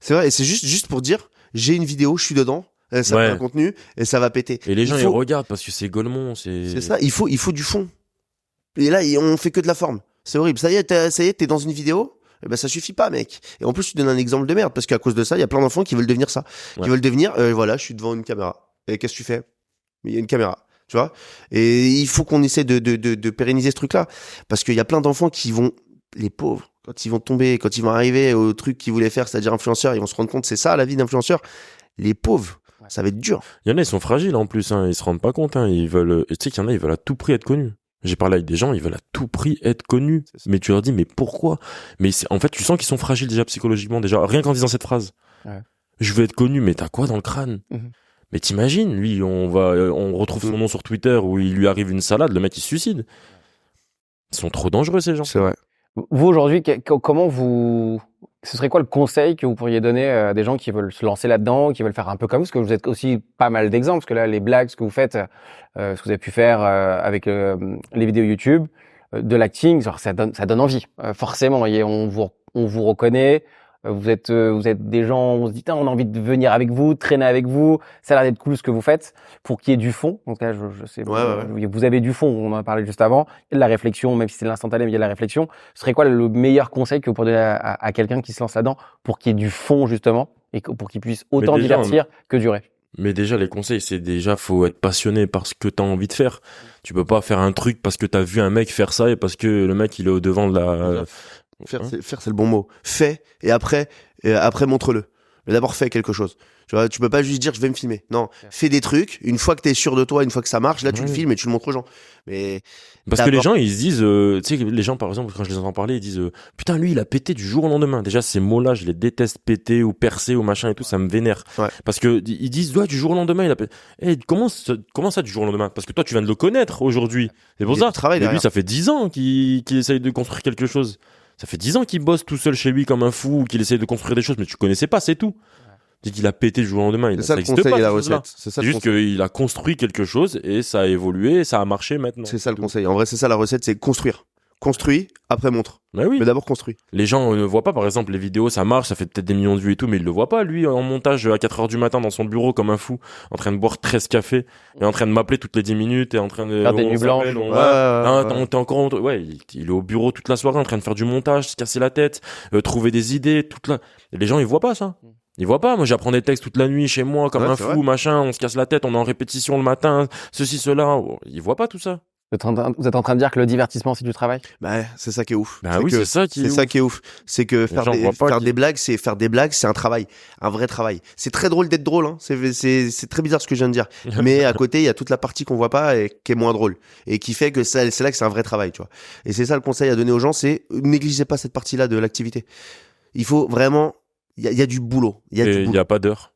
C'est vrai. Et c'est juste pour dire, j'ai une vidéo, je suis dedans, ça fait Ouais. un contenu et ça va péter. Et les gens Il ils faut- regardent parce que c'est Golemont, C'est ça. Il faut du fond. Et là, on fait que de la forme. C'est horrible. Ça y est, t'es dans une vidéo. Eh ben, ça suffit pas, mec. Et en plus, tu donnes un exemple de merde parce qu'à cause de ça, il y a plein d'enfants qui veulent devenir ça. Ouais. Qui veulent devenir, voilà, je suis devant une caméra. Et qu'est-ce que tu fais? Mais il y a une caméra. Tu vois? Et il faut qu'on essaie de pérenniser ce truc-là. Parce qu'il y a plein d'enfants qui vont, les pauvres, quand ils vont tomber, quand ils vont arriver au truc qu'ils voulaient faire, c'est-à-dire influenceur, ils vont se rendre compte, c'est ça, la vie d'influenceur. Les pauvres, ça va être dur. Il y en a, ils sont fragiles en plus, hein, ils se rendent pas compte, hein, ils veulent, tu sais qu'il y en a, ils veulent à tout prix être connus. J'ai parlé avec des gens, ils veulent à tout prix être connus. C'est ça. Mais tu leur dis, mais pourquoi? Mais en fait, tu sens qu'ils sont fragiles déjà psychologiquement, déjà, rien qu'en disant cette phrase. Ouais. Je veux être connu, mais t'as quoi dans le crâne? Mhm. Mais t'imagines, lui, on retrouve son nom sur Twitter où il lui arrive une salade, le mec il se suicide. Ils sont trop dangereux, ces gens. C'est vrai. Vous, aujourd'hui, comment ce serait quoi le conseil que vous pourriez donner à des gens qui veulent se lancer là-dedans, qui veulent faire un peu comme vous, parce que vous êtes aussi pas mal d'exemples, parce que là, les blagues, ce que vous faites, ce que vous avez pu faire avec les vidéos YouTube, de l'acting, genre, ça donne envie, forcément. Et on vous reconnaît. Vous êtes des gens, on se dit, on a envie de venir avec vous, de traîner avec vous. Ça a l'air d'être cool ce que vous faites pour qu'il y ait du fond. Donc là, je sais, Ouais. vous avez du fond. On en a parlé juste avant. Il y a de la réflexion, même si c'est l'instantané, mais il y a de la réflexion. Ce serait quoi le meilleur conseil que vous pourriez donner à quelqu'un qui se lance là-dedans pour qu'il y ait du fond, justement, et pour qu'il puisse autant déjà, divertir que durer? Mais déjà, les conseils, c'est déjà, faut être passionné par ce que t'as envie de faire. Tu peux pas faire un truc parce que t'as vu un mec faire ça et parce que le mec, il est au devant de la... Faire, Hein c'est le bon mot. Fais et après montre-le. Mais d'abord fais quelque chose. Tu vois, tu peux pas juste dire je vais me filmer. Non, fais des trucs. Une fois que t'es sûr de toi, une fois que ça marche, là tu le Ouais. filmes et tu le montres aux gens. Mais Parce que les d'abord- gens, ils se disent, tu sais, les gens, par exemple, quand je les entends parler, ils disent, putain, lui, il a pété du jour au lendemain. Déjà, ces mots-là, je les déteste, péter ou percer ou machin et tout, ça me vénère. Ouais. Parce que ils disent, ouais, du jour au lendemain, il a pété. Eh, comment ça, du jour au lendemain? Parce que toi, tu viens de le connaître aujourd'hui. C'est pour Il y a ça. du travail Mais lui, derrière. ça fait 10 ans qu'il essaye de construire quelque chose. Ça fait 10 ans qu'il bosse tout seul chez lui comme un fou, qu'il essaye de construire des choses, mais tu connaissais pas, c'est tout. Dis qu'il a pété du jour au lendemain. C'est ça le existe conseil pas, et la ces choses-là. recette. C'est ça C'est le juste conseil. qu'il a construit quelque chose et ça a évolué et ça a marché maintenant. C'est ça le conseil. En vrai, c'est ça la recette, c'est construire. Construis, après montre. Bah oui. Mais d'abord construis. Les gens ne voient pas, par exemple, les vidéos, ça marche, ça fait peut-être des millions de vues et tout, mais ils le voient pas, lui, en montage à 4 heures du matin dans son bureau comme un fou, en train de boire 13 cafés, et en train de m'appeler toutes les 10 minutes, et en train de... Faire des on nuits s'appelle, blanches. on- Ouais, Ah, ouais. t'es encore... Ouais, il est au bureau toute la soirée en train de faire du montage, se casser la tête, trouver des idées, Et les gens, ils voient pas ça. Ils voient pas. Moi, j'apprends des textes toute la nuit chez moi, comme Ouais, un c'est fou, vrai. machin, on se casse la tête, on est en répétition le matin, ceci, cela. Ils voient pas tout ça. Vous êtes en train de dire que le divertissement, c'est du travail? Bah, c'est ça qui est ouf. Bah oui, que- c'est ça qui est C'est ça qui est ouf. C'est que faire gens voient pas faire qui- des blagues, c'est un travail, un vrai travail. C'est très drôle d'être drôle, hein. C'est très bizarre ce que je viens de dire. Mais à côté, il y a toute la partie qu'on voit pas et qui est moins drôle et qui fait que c'est là que c'est un vrai travail, tu vois. Et c'est ça le conseil à donner aux gens, c'est négligez pas cette partie-là de l'activité. Il faut vraiment, il y a du boulot, il y a Et du il boulot. y a pas d'heure.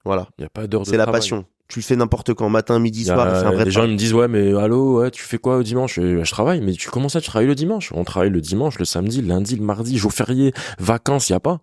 Voilà. Il y a pas d'heure de C'est la travail. passion. Tu le fais n'importe quand, matin, midi, Il y a soir, et c'est un vrai des gens ils travail. me disent ouais mais allô ouais tu fais quoi au dimanche je travaille mais tu comment ça tu travailles le dimanche on travaille le dimanche le samedi le lundi le mardi jour férié vacances y a pas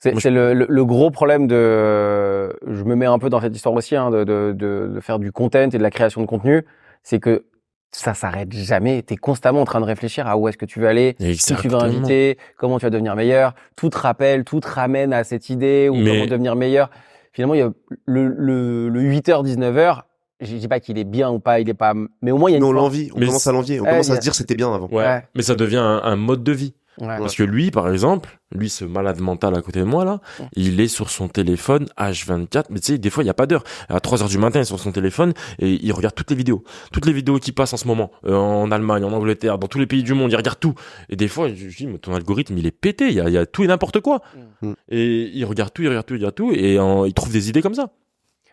Moi, C'est le gros problème je me mets un peu dans cette histoire aussi, hein, de faire du content et de la création de contenu. C'est que ça s'arrête jamais. T'es constamment en train de réfléchir à où est-ce que tu veux aller, qui tu vas Exactement. inviter, comment tu vas devenir meilleur. Tout te rappelle, tout te ramène à cette idée ou Mais- comment devenir meilleur. Finalement, il y a le 8h, 19h. Je dis pas qu'il est bien ou pas, il est pas, mais au moins il y a Mais une on force. l'envie, on Mais commence à l'envier, on Ouais, commence il y à a- se dire c'était bien avant. ouais. Ouais. Mais ça devient un mode de vie Ouais. parce que lui par exemple lui ce malade mental à côté de moi là il est sur son téléphone H24 mais tu sais des fois il y a pas d'heure à 3 heures du matin il est sur son téléphone et il regarde toutes les vidéos qui passent en ce moment en Allemagne en Angleterre dans tous les pays du monde il regarde tout et des fois je dis mais ton algorithme il est pété il y a tout et n'importe quoi Mm. et il regarde tout et il trouve des idées comme ça.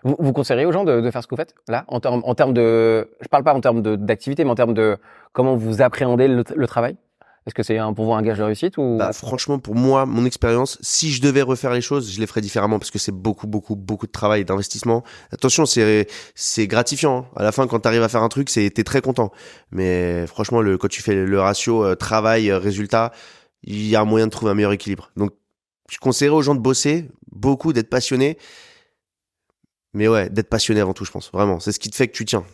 Vous conseilleriez aux gens de faire ce que vous faites là, en termes de, je parle pas en termes d'activité, mais en termes de comment vous appréhendez le travail. Est-ce que c'est pour vous un gage de réussite ou Bah, franchement, pour moi, mon expérience, si je devais refaire les choses, je les ferais différemment parce que c'est beaucoup de travail et d'investissement. Attention, c'est gratifiant, hein. À la fin, quand t'arrives à faire un truc, t'es très content. Mais franchement, quand tu fais le ratio travail résultat, il y a un moyen de trouver un meilleur équilibre. Donc, je conseillerais aux gens de bosser beaucoup, d'être passionnés. Mais ouais, d'être passionné avant tout, je pense. Vraiment, c'est ce qui te fait que tu tiens.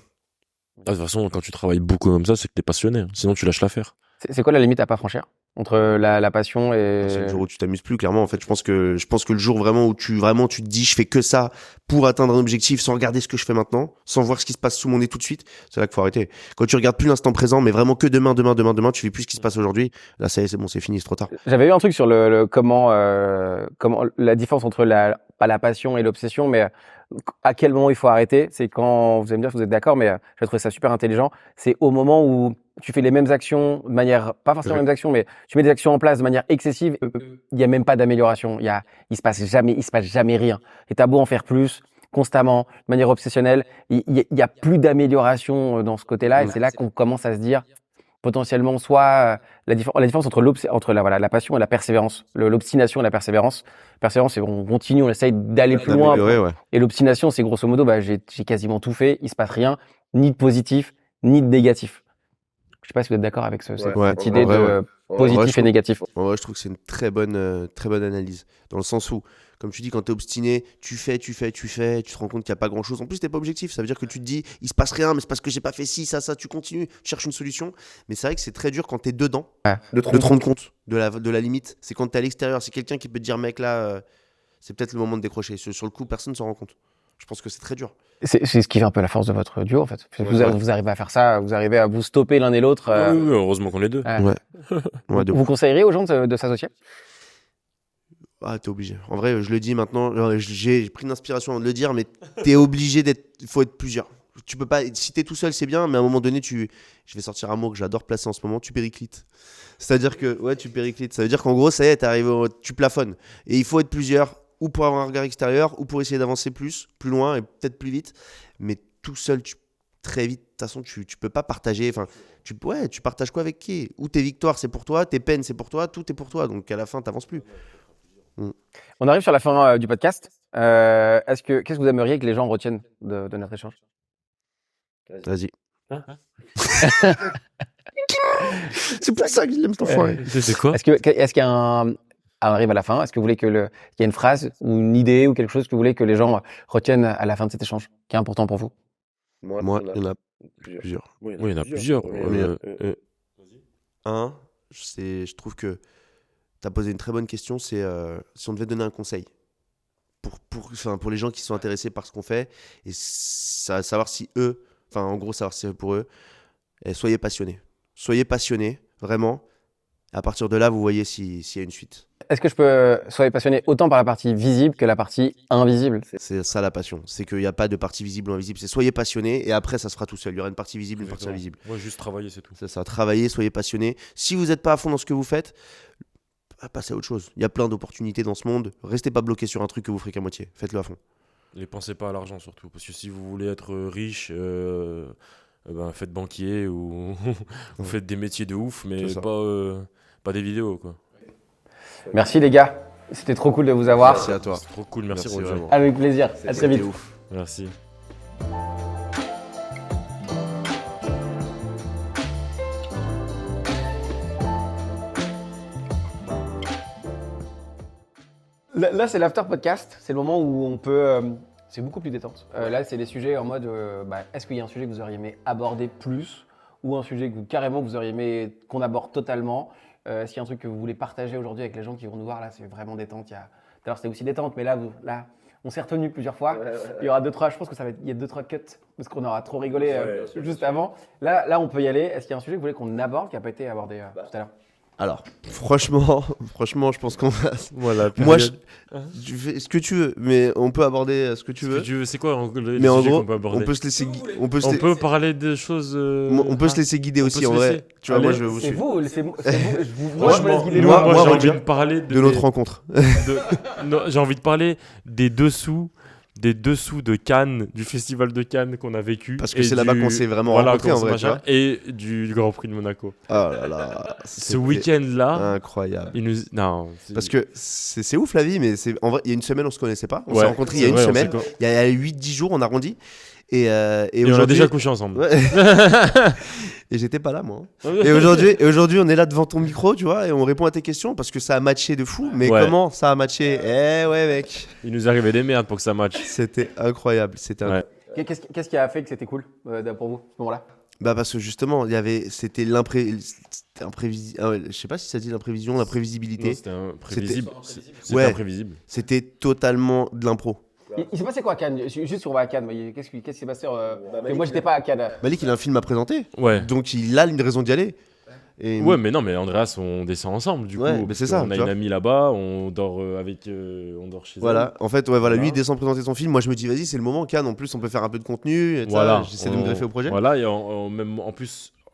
Ah, de toute façon, quand tu travailles beaucoup comme ça, c'est que t'es passionné, hein. Sinon, tu lâches l'affaire. c'est quoi la limite à pas franchir entre la passion et C'est le jour où tu t'amuses plus, clairement. En fait, je pense que le jour vraiment où tu te dis, je fais que ça pour atteindre un objectif sans regarder ce que je fais maintenant, sans voir ce qui se passe sous mon nez tout de suite, c'est là qu'il faut arrêter. Quand tu regardes plus l'instant présent, mais vraiment que demain, tu fais plus ce qui se passe aujourd'hui. Là, ça y est, c'est bon, c'est fini, c'est trop tard. J'avais eu un truc sur le comment la différence entre pas la passion et l'obsession, mais à quel moment il faut arrêter. C'est quand vous allez me dire si vous êtes d'accord, mais je trouve ça super intelligent. C'est au moment où tu fais les mêmes actions de manière, pas forcément les mêmes actions, mais tu mets des actions en place de manière excessive. Il y a même pas d'amélioration. Il se passe jamais rien. Et t'as beau en faire plus constamment, de manière obsessionnelle, il y a plus d'amélioration dans ce côté-là. Et c'est là qu'on commence à se dire potentiellement soit la différence entre la passion et la persévérance, l'obstination et la persévérance. Persévérance, c'est on continue, on essaye d'aller plus loin. Ouais. Et l'obstination, c'est grosso modo, j'ai quasiment tout fait, il se passe rien, ni de positif, ni de négatif. Je sais pas si vous êtes d'accord avec cette idée de positif et négatif. Ouais, je trouve que c'est une très bonne analyse. Dans le sens où, comme tu dis, quand t'es obstiné, tu fais, tu te rends compte qu'il n'y a pas grand chose. En plus, t'es pas objectif. Ça veut dire que tu te dis, il se passe rien, mais c'est parce que j'ai pas fait ci, ça, tu continues, tu cherches une solution. Mais c'est vrai que c'est très dur quand t'es dedans de te rendre compte de la limite. C'est quand t'es à l'extérieur. C'est quelqu'un qui peut te dire, mec, là, c'est peut-être le moment de décrocher. Sur le coup, personne ne s'en rend compte. Je pense que c'est très dur. C'est ce qui fait un peu la force de votre duo, en fait. Vous arrivez à faire ça, vous arrivez à vous stopper l'un et l'autre. Oui, heureusement qu'on est deux. Ouais. Vous conseilleriez aux gens de s'associer? Ah, t'es obligé. En vrai, je le dis maintenant, j'ai pris une inspiration avant de le dire, mais t'es obligé il faut être plusieurs. Tu peux pas, si t'es tout seul, c'est bien, mais à un moment donné, je vais sortir un mot que j'adore placer en ce moment, tu périclites. C'est-à-dire que, ouais, tu périclites. Ça veut dire qu'en gros, ça y est, tu plafonnes. Et il faut être plusieurs, ou pour avoir un regard extérieur, ou pour essayer d'avancer plus loin et peut-être plus vite. Mais tout seul, très vite, de toute façon, tu peux pas partager. Enfin, tu partages quoi avec qui? Ou tes victoires, c'est pour toi, tes peines, c'est pour toi, tout est pour toi. Donc à la fin, t'avances plus. On arrive sur la fin du podcast. Qu'est-ce que vous aimeriez que les gens retiennent de notre échange? Vas-y. C'est pour ça que je l'aime, cet enfoiré. C'est quoi? Est-ce qu'il y a on arrive à la fin. Est-ce que vous voulez qu'il y ait une phrase ou une idée ou quelque chose que vous voulez que les gens retiennent à la fin de cet échange qui est important pour vous? Moi, il y en a plusieurs. Oui, il y en a plusieurs. Je trouve que tu as posé une très bonne question. C'est si on devait donner un conseil pour les gens qui sont intéressés par ce qu'on fait et savoir si savoir si c'est pour eux. Soyez passionnés, vraiment. À partir de là, vous voyez s'il y a une suite. Est-ce que je peux soyez passionné autant par la partie visible que la partie invisible? C'est ça la passion. C'est qu'il n'y a pas de partie visible ou invisible. C'est soyez passionné et après ça se fera tout seul. Il y aura une partie visible, une partie invisible. Ouais, juste travailler, c'est tout. C'est ça. Travaillez, soyez passionné. Si vous n'êtes pas à fond dans ce que vous faites, passez à autre chose. Il y a plein d'opportunités dans ce monde. Restez pas bloqué sur un truc que vous ferez qu'à moitié. Faites-le à fond. Et pensez pas à l'argent surtout. Parce que si vous voulez être riche, faites banquier ou faites des métiers de ouf, mais pas des vidéos, quoi. Merci les gars, c'était trop cool de vous avoir. Merci à toi. C'est trop cool, merci Roger. Avec plaisir, à très vite. Ouf. Merci. Là c'est l'after podcast, c'est le moment où on peut... c'est beaucoup plus détente. Là c'est les sujets en mode, est-ce qu'il y a un sujet que vous auriez aimé aborder plus ou un sujet que carrément vous auriez aimé qu'on aborde totalement? Est-ce qu'il y a un truc que vous voulez partager aujourd'hui avec les gens qui vont nous voir? Là, c'est vraiment détente. Tout à l'heure, c'était aussi détente, mais là, on s'est retenu plusieurs fois. Ouais. Il y aura je pense que il y a 2-3 cuts parce qu'on aura trop rigolé juste avant. Là, on peut y aller. Est-ce qu'il y a un sujet que vous voulez qu'on aborde qui n'a pas été abordé tout à l'heure? Alors, franchement, je pense qu'on va... Voilà, tu fais ce que tu veux, mais on peut aborder ce que tu veux. C'est quoi mais en gros, on peut se laisser on peut parler des choses... On peut se laisser guider aussi, en vrai. Tu vois, moi, je vous suis. Moi, je me laisse guider. Moi, j'ai envie de parler de notre rencontre. J'ai envie de parler des dessous des dessous de Cannes, du festival de Cannes qu'on a vécu. Parce que c'est là-bas qu'on s'est vraiment rencontrés, en vrai, tu vois. Et du Grand Prix de Monaco. Oh là là. Ce week-end-là, incroyable. Non. Parce que c'est ouf la vie, mais en vrai, il y a une semaine, on se connaissait pas. On Ouais, s'est rencontrés il y a une vrai, semaine. Il y a 8-10 jours, on arrondit. Et on a déjà couché ensemble. Ouais. Et j'étais pas là, moi. Et aujourd'hui, on est là devant ton micro, tu vois, et on répond à tes questions parce que ça a matché de fou. Mais comment ça a matché? Eh ouais, mec. Il nous arrivait des merdes pour que ça matche. C'était incroyable. Qu'est-ce qui a fait que c'était cool pour vous, à ce moment-là? Bah parce que justement, c'était je sais pas si ça dit l'imprévisibilité. Non, c'était imprévisible. C'était Ouais. imprévisible. C'était totalement de l'impro. Il s'est passé quoi à Cannes? Juste si on va à Cannes, qu'est-ce qui s'est passé moi, j'étais pas à Cannes. Malik, il a un film à présenter. Ouais. Donc il a une raison d'y aller. Et... Ouais, mais non, mais Andreas, on descend ensemble, du coup. Mais c'est ça. On a une amie là-bas, on dort on dort chez elle. Voilà. En fait, lui, il descend présenter son film. Moi, je me dis, vas-y, c'est le moment. Cannes, en plus, on peut faire un peu de contenu. Et j'essaie de me greffer au projet. Voilà, et même en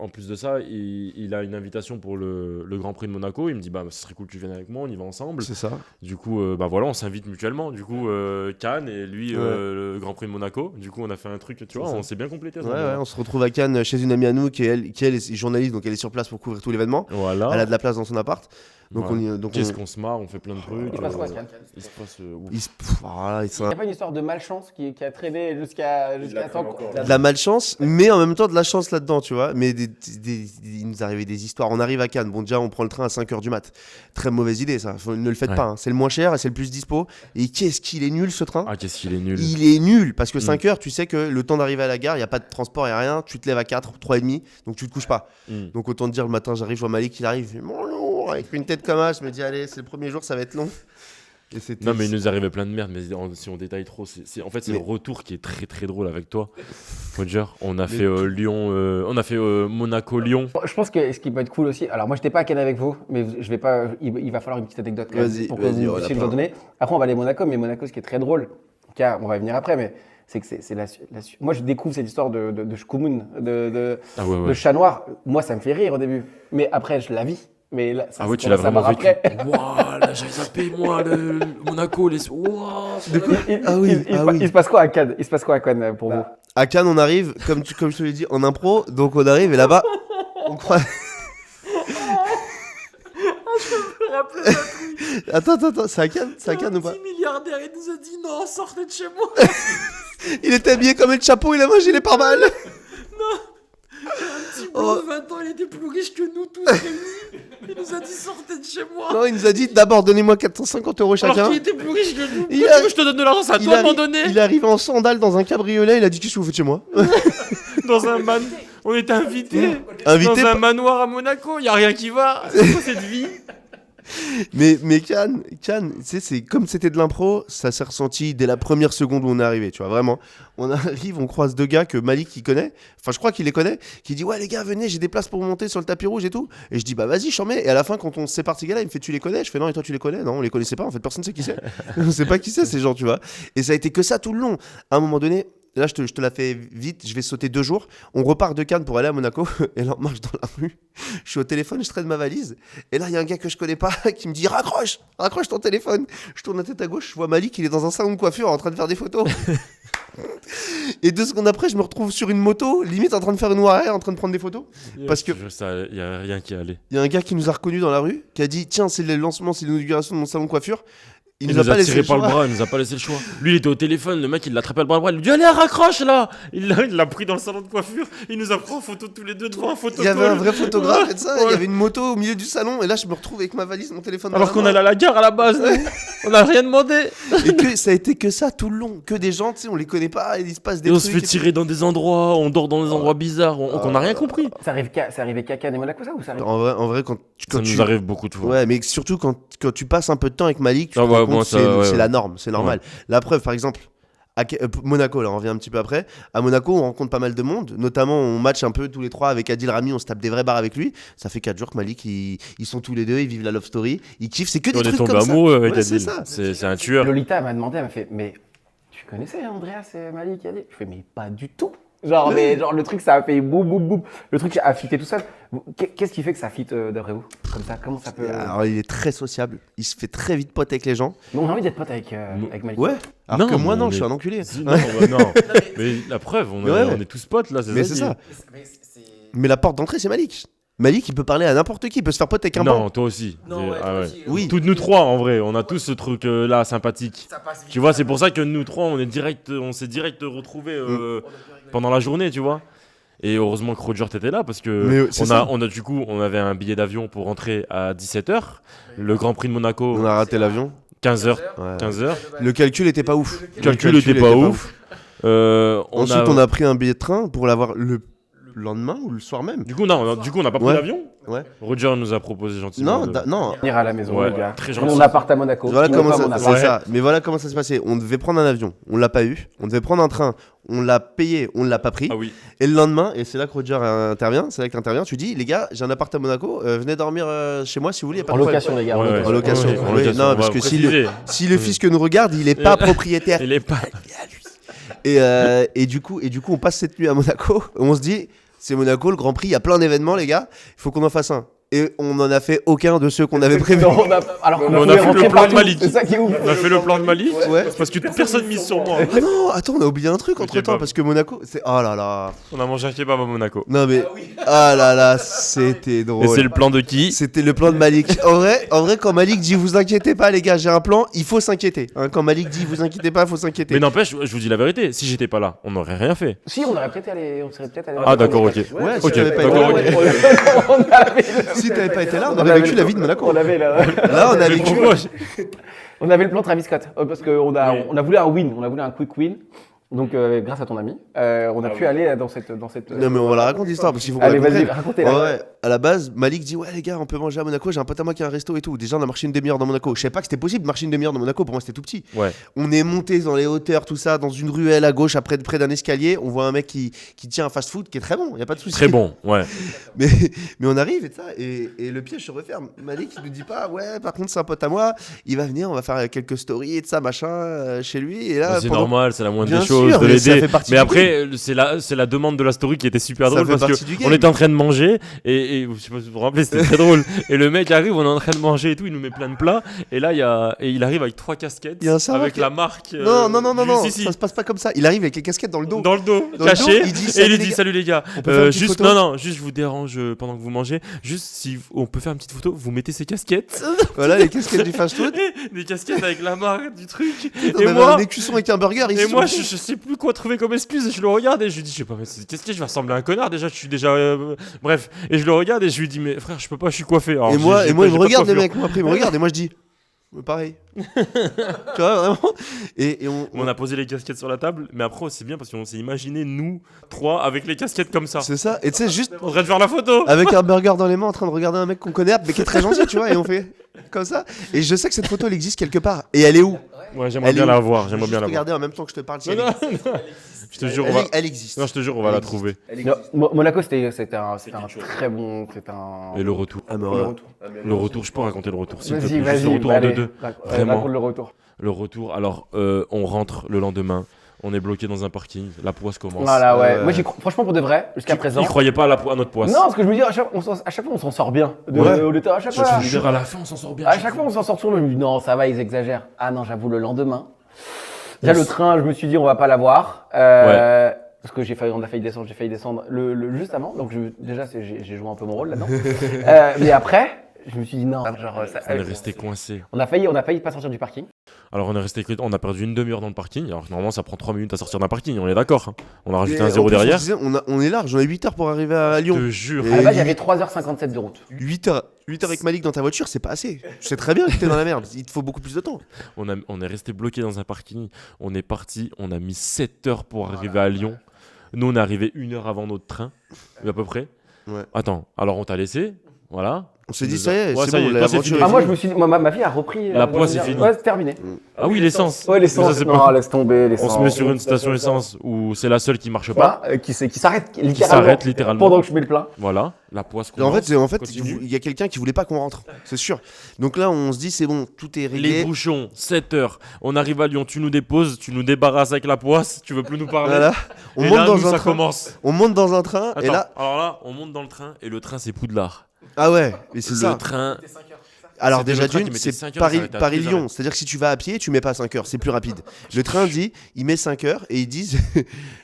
plus de ça, il a une invitation pour le Grand Prix de Monaco. Il me dit, bah, ce serait cool que tu viennes avec moi, on y va ensemble. C'est ça. Du coup, voilà, on s'invite mutuellement. Du coup, Cannes et lui, le Grand Prix de Monaco. Du coup, on a fait un truc, tu vois, on s'est bien complété. On se retrouve à Cannes chez une amie à nous qui est journaliste, donc elle est sur place pour couvrir tout l'événement. Voilà. Elle a de la place dans son appart. Donc Qu'est-ce qu'on se marre, on fait plein de trucs. Il se passe quoi à Cannes? Il se passe Il n'y a pas une histoire de malchance qui a traîné jusqu'à temps. De la malchance, mais en même temps de la chance là-dedans, tu vois. Mais il nous arrivait des histoires. On arrive à Cannes. Bon, déjà, on prend le train à 5h du mat. Très mauvaise idée, ça. Ne le faites pas. Hein. C'est le moins cher et c'est le plus dispo. Et qu'est-ce qu'il est nul, ce train? Ah, qu'est-ce qu'il est nul. Il est nul. Parce que 5h, tu sais que le temps d'arriver à la gare, il n'y a pas de transport, il n'y a rien. Tu te lèves à 4, 3h30. Donc, tu te couches pas. Donc, autant te dire, le matin, j'arrive, je vois Malik, il arrive. Bonjour, avec une tête comme ça. Je me dis, allez, c'est le premier jour, ça va être long. Non, mais il nous arrivait plein de merde, mais si on détaille trop, c'est le retour qui est très très drôle avec toi, Roger. On a fait Lyon, on a fait Monaco-Lyon. Je pense que ce qui peut être cool aussi, alors moi j'étais pas à Cannes avec vous, mais je vais pas, il va falloir une petite anecdote quand même pour que vous puissiez nous en donner. Après on va aller à Monaco, mais Monaco ce qui est très drôle, car on va y venir après, mais c'est que c'est moi je découvre cette histoire de Shkumun, de chat noir. Moi ça me fait rire au début, mais après je la vis. Mais là, ça, tu l'as vraiment vécu. Waouh, là j'avais zappé moi le Monaco, les. Waouh. Il se passe quoi à Cannes? Il se passe quoi à Cannes pour vous? À Cannes, on arrive, comme je te l'ai dit, en impro. Donc on arrive et là-bas, on croit. Attends, c'est à Cannes ou pas? Un petit milliardaire, il nous a dit non, sortez de chez moi. Il était habillé comme El Chapeau, il a mangé les pare-balles. Un petit blond de 20 ans, il était plus riche que nous tous réunis. Il nous a dit sortez de chez moi. Non, il nous a dit d'abord donnez-moi 450 € chacun. Alors qu'il était plus riche que nous. Pourquoi tu veux que je te donne de l'argent? C'est à toi de m'en donner. Il est arrivé en sandales dans un cabriolet, il a dit qu'est-ce que vous faites chez moi? Dans un on était invités Invité dans un manoir à Monaco, il y a rien qui va. C'est quoi cette vie? Mais Cannes, tu sais, c'est comme c'était de l'impro, ça s'est ressenti dès la première seconde où on est arrivé, tu vois, vraiment. On arrive, on croise deux gars que Malik il connaît, enfin je crois qu'il les connaît, qui dit ouais les gars venez, j'ai des places pour monter sur le tapis rouge et tout. Et je dis bah vas-y j'en mets. Et à la fin quand on se sépare ces gars-là, il me fait tu les connais? Je fais non et toi tu les connais? Non on les connaissait pas, en fait personne sait qui c'est. On sait pas qui c'est ces gens, tu vois. Et ça a été que ça tout le long. À un moment donné. Là, je te la fais vite, je vais sauter 2 jours. On repart de Cannes pour aller à Monaco. Et là, on marche dans la rue. Je suis au téléphone, je traîne ma valise. Et là, il y a un gars que je connais pas qui me dit raccroche ton téléphone. Je tourne la tête à gauche, je vois Malik, il est dans un salon de coiffure en train de faire des photos. Et 2 secondes après, je me retrouve sur une moto, limite en train de faire une warrior, en train de prendre des photos. Parce que il y a rien qui est allé. Il y a un gars qui nous a reconnus dans la rue, qui a dit tiens, c'est le lancement, c'est l'inauguration de mon salon de coiffure. Il nous a tiré par le bras, il nous a pas laissé le choix. Lui, il était au téléphone, le mec, il l'a attrapé par le bras, il lui dit allez, raccroche là. Il l'a pris dans le salon de coiffure, il nous a pris en photo tous les deux devant un photocall. Il y avait un vrai photographe et ça, il y avait une moto au milieu du salon, et là, je me retrouve avec ma valise, mon téléphone. Alors qu'on allait à la gare à la base, on n'a rien demandé. Et que ça a été que ça tout le long, que des gens, tu sais, on les connaît pas, il se passe des trucs. Et on se fait tirer dans des endroits, on dort dans des endroits bizarres, qu'on n'a rien compris. Ça arrivait qu'à Cannes et Monaco, ça ou ça arrive... En vrai, quand ça nous arrive beaucoup de fois. Ouais, mais surtout quand tu passes un peu de temps avec Malik, tu te rends compte, c'est la norme, c'est normal. Ouais. La preuve, par exemple, à Monaco, là, on revient un petit peu après. À Monaco, on rencontre pas mal de monde. Notamment, on match un peu tous les trois avec Adil Rami, on se tape des vrais bars avec lui. Ça fait 4 jours que Malik, ils sont tous les deux, ils vivent la love story, ils kiffent. C'est que des trucs comme ça. On est tombé amoureux avec Adil. C'est un tueur. Lolita m'a demandé, elle m'a fait, mais tu connaissais Andreas et Malik? Je fais, mais pas du tout. Genre, mais genre le truc, ça a fait boum, boum, boum. Le truc a fité tout seul. Qu'est-ce qui fait que ça fit d'après vous? Comme ça, comment ça peut. Alors, il est très sociable. Il se fait très vite pote avec les gens. Non, on a envie d'être pote avec Malik. Ouais. Alors que Non, moi, mais non, on je suis est- un enculé. Si, non, bah, non. Mais la preuve, Mais ouais. on est tous potes là, c'est Mais ça. c'est qui- ça. Mais la porte d'entrée, c'est Malik. Malik, il peut parler à n'importe qui. Il peut se faire pote avec un Non, banc. toi aussi. Non, ouais, Ah toi ouais. aussi. Oui. Toutes nous trois, en vrai, on a tous ce truc là sympathique. Ça passe vite. Tu vois, c'est pour ça que nous trois, on s'est direct retrouvés pendant la journée, tu vois. Et heureusement que Roger t'étais là parce Mais, que c'est ça. on a du coup, on avait un billet d'avion pour rentrer à 17h. Le Grand Prix de Monaco, On a raté l'avion. 15h. Ouais. 15h. Le calcul était pas ouf. Le calcul était pas ouf. Ensuite, on a pris un billet de train pour l'avoir le lendemain ou le soir même. Du coup, non, on n'a pas pris Ouais. l'avion. Ouais. Roger nous a proposé gentiment. Non, non. Venir à la maison, Ouais, les gars. très Mon gentil. appart à Monaco. Voilà Qui n'est comment pas ça, mon c'est appart. Ouais. ça. Mais voilà comment ça s'est passé. On devait prendre un avion, on l'a pas eu. On devait prendre un train, on l'a payé, on l'a pas pris. Ah oui. Et le lendemain, et c'est là que Roger intervient, c'est là que t'interviens, tu dis les gars, j'ai un appart à Monaco, venez dormir chez moi si vous voulez. Y a pas En de problème. location, les gars. Ouais, ouais. En location. Ouais, Oui, location, non, on parce va que préciser. si le fisc nous regarde, il est pas propriétaire. Il est pas. Et du coup, on passe cette nuit à Monaco. On se dit, c'est Monaco, le Grand Prix, il y a plein d'événements, les gars. Il faut qu'on en fasse un. Et on n'en a fait aucun de ceux qu'on avait prévus. Non, alors, On a pouvait fait le rentrer plan de partout. Malik. C'est ça qui est ouf. On a fait le plan de Mali. Ouais. Parce que personne mise sur moi. Ah non, attends, on a oublié un truc entre temps kebab. parce que Monaco, c'est oh là là. On a mangé un kebab à Monaco. Non mais ah là là, c'était Et drôle. c'est le plan de qui? C'était le plan de Malik. En vrai, quand Malik dit vous inquiétez pas les gars, j'ai un plan, il faut s'inquiéter. Hein, quand Malik dit vous inquiétez pas, il faut s'inquiéter. Mais n'empêche, je vous dis la vérité, si j'étais pas là, on n'aurait rien fait. Si, on aurait peut-être allé. On serait peut-être allé. Ah d'accord, ok. Ouais, si Ok, t'avais pas d'accord, été ok. là, On avait si t'avais pas été là, on avait vécu la vie de Monaco. On avait Là, on a Mais vécu. pourquoi On avait le plan Travis Scott parce qu'on a, Oui. on a voulu un win, on a voulu un quick win. Donc grâce à ton ami, on a pu aller dans cette. Non mais on va la raconter l'histoire parce qu'il faut qu'on Allez, la vas-y, comprenne. racontez-la. Ouais, à la base, Malik dit ouais les gars, on peut manger à Monaco. J'ai un pote à moi qui a un resto et tout. Déjà, on a marché une demi-heure dans Monaco. Je savais pas que c'était possible de marcher une demi-heure dans Monaco. Pour moi, c'était tout petit. Ouais. On est monté dans les hauteurs, tout ça, dans une ruelle à gauche, près d'un escalier. On voit un mec qui tient un fast-food qui est très bon. Y a pas de souci. Très bon, ouais. Mais on arrive et ça, et le piège se referme. Malik, il nous dit pas ouais. Par contre, c'est un pote à moi. Il va venir. On va faire quelques stories et de ça, machin, chez lui. Et là, C'est pendant- normal, c'est la moindre Bien des choses sûr, de mais ça l'aider. fait partie Mais du après, c'est la demande de la story qui était super Ça drôle fait parce partie du que game. on était en train de manger et je sais pas si vous vous rappelez, c'était très drôle. Et le mec arrive, on est en train de manger et tout, il nous met plein de plats. Et là, il arrive avec 3 casquettes Il y a un serveur avec qui- la marque. Non, si, si. ça se passe pas comme ça. Il arrive avec les casquettes dans le dos. Dans le dos, Dans le caché, dos, il dit, et salut il lui les dit gars. salut les gars. On peut faire une petite Juste, photo non, juste je vous dérange pendant que vous mangez. Juste si on peut faire une petite photo, vous mettez ces casquettes, Voilà les casquettes du fast-food. des casquettes avec la marque du truc. On Et avait moi, un écusson avec un burger ici. et moi, je sais plus quoi trouver comme excuse et je le regarde et je lui dis, je sais pas, mais qu'est-ce que je vais ressembler à un connard déjà, je suis déjà, bref. Et je le regarde et je lui dis, mais frère, je peux pas, je suis coiffé. Alors, Et moi, j'ai il pas me de regarde les coiffure. mecs. Moi après, il me regarde et moi je dis pareil. Tu vois vraiment. Et On a posé les casquettes sur la table, mais après c'est bien parce qu'on s'est imaginé nous trois avec les casquettes comme ça. c'est ça. Et tu sais juste On devrait te faire la photo. avec un burger dans les mains en train de regarder un mec qu'on connaît mais qui est très gentil, tu vois. Et on fait comme ça. Et je sais que cette photo elle existe quelque part. Et elle est où? Ouais, j'aimerais Elle bien est la où voir. Je J'aimerais vais bien juste la voir. regarder en même temps que je te parle. Si Non, elle non, existe. non. Je te jure, on va. Elle existe. Non, je te jure, on va la trouver. Non, Monaco, c'était un très bon. C'était un. Et le retour. Ah, mais Le ouais. retour. Le retour, je peux raconter le retour. S'il te Vas-y, plaît. Juste vas-y. le retour en allez, 2-2. raconte Vraiment. le retour. Le retour. Alors, on rentre le lendemain. On est bloqué dans un parking. La poisse commence. Voilà, ouais. Ouais. Moi, franchement, pour de vrai, jusqu'à présent. Il croyait pas à notre poisse. Non, parce que je me dis, à chaque fois, on s'en sort bien. Ouais. Au lieu de- à chaque Je fois, te jure, à la fin, on s'en sort bien. à chaque fois, on s'en sort toujours. Je me dis, non, ça va, ils exagèrent. Ah non, j'avoue, le lendemain. Déjà, le train, je me suis dit, on va pas l'avoir. Parce que on a failli descendre, j'ai failli descendre juste avant. Donc, déjà, j'ai joué un peu mon rôle là-dedans. Mais après, je me suis dit, non, genre, On est resté coincé. on a failli pas sortir du parking. Alors, on a perdu une demi-heure dans le parking. Alors que normalement, ça prend 3 minutes à sortir d'un parking. On est d'accord. Hein. On a rajouté Et un en 0 plus, derrière. on se disait, on est large, on a 8 heures pour arriver à Je Lyon. te jure. Et- À la base, il y avait 3h57 de route. 8 heures avec Malik dans ta voiture, c'est pas assez. Tu sais très bien que t'es dans la merde. Il te faut beaucoup plus de temps. On est resté bloqué dans un parking. On est parti. On a mis 7 heures pour arriver à Lyon. Nous, on est arrivé 1 heure avant notre train, à peu près. Ouais. Attends, alors on t'a laissé. Voilà. On s'est dit, ça y est, Ouais, c'est ça y bon, est, toi, c'est l'aventure fini. Ah, est moi, je finie. me suis dit, ma fille a repris. La poisse, c'est fini. Ouais, c'est terminé. Ah oui, l'essence. Ouais, Mais ça, l'essence. c'est Non, pas- laisse tomber, On l'essence. se met sur une station essence où c'est la seule qui marche pas. Qui s'arrête littéralement. Qui s'arrête littéralement. Pendant que je mets le plein. Voilà, la poisse En fait, continue. il y a quelqu'un qui voulait pas qu'on rentre, c'est sûr. Donc là, on se dit, c'est bon, tout est Les réglé. bouchons, 7 heures. On arrive à Lyon, tu nous déposes, tu nous débarrasses avec la poisse, tu veux plus nous parler. Voilà. On Et monte là, dans nous, un ça train. commence. On monte dans un train Attends, et là, alors là, on monte dans le train et le train c'est Poudlard. ah ouais, mais c'est Le ça. train, Alors C'était déjà le train qui d'une, mettait c'est 5 heures, ça s'arrêtait à tous les Paris-Lyon. arrêts. C'est-à-dire que si tu vas à pied, tu mets pas 5 heures, c'est plus rapide. Le train dit, il met 5 heures et ils disent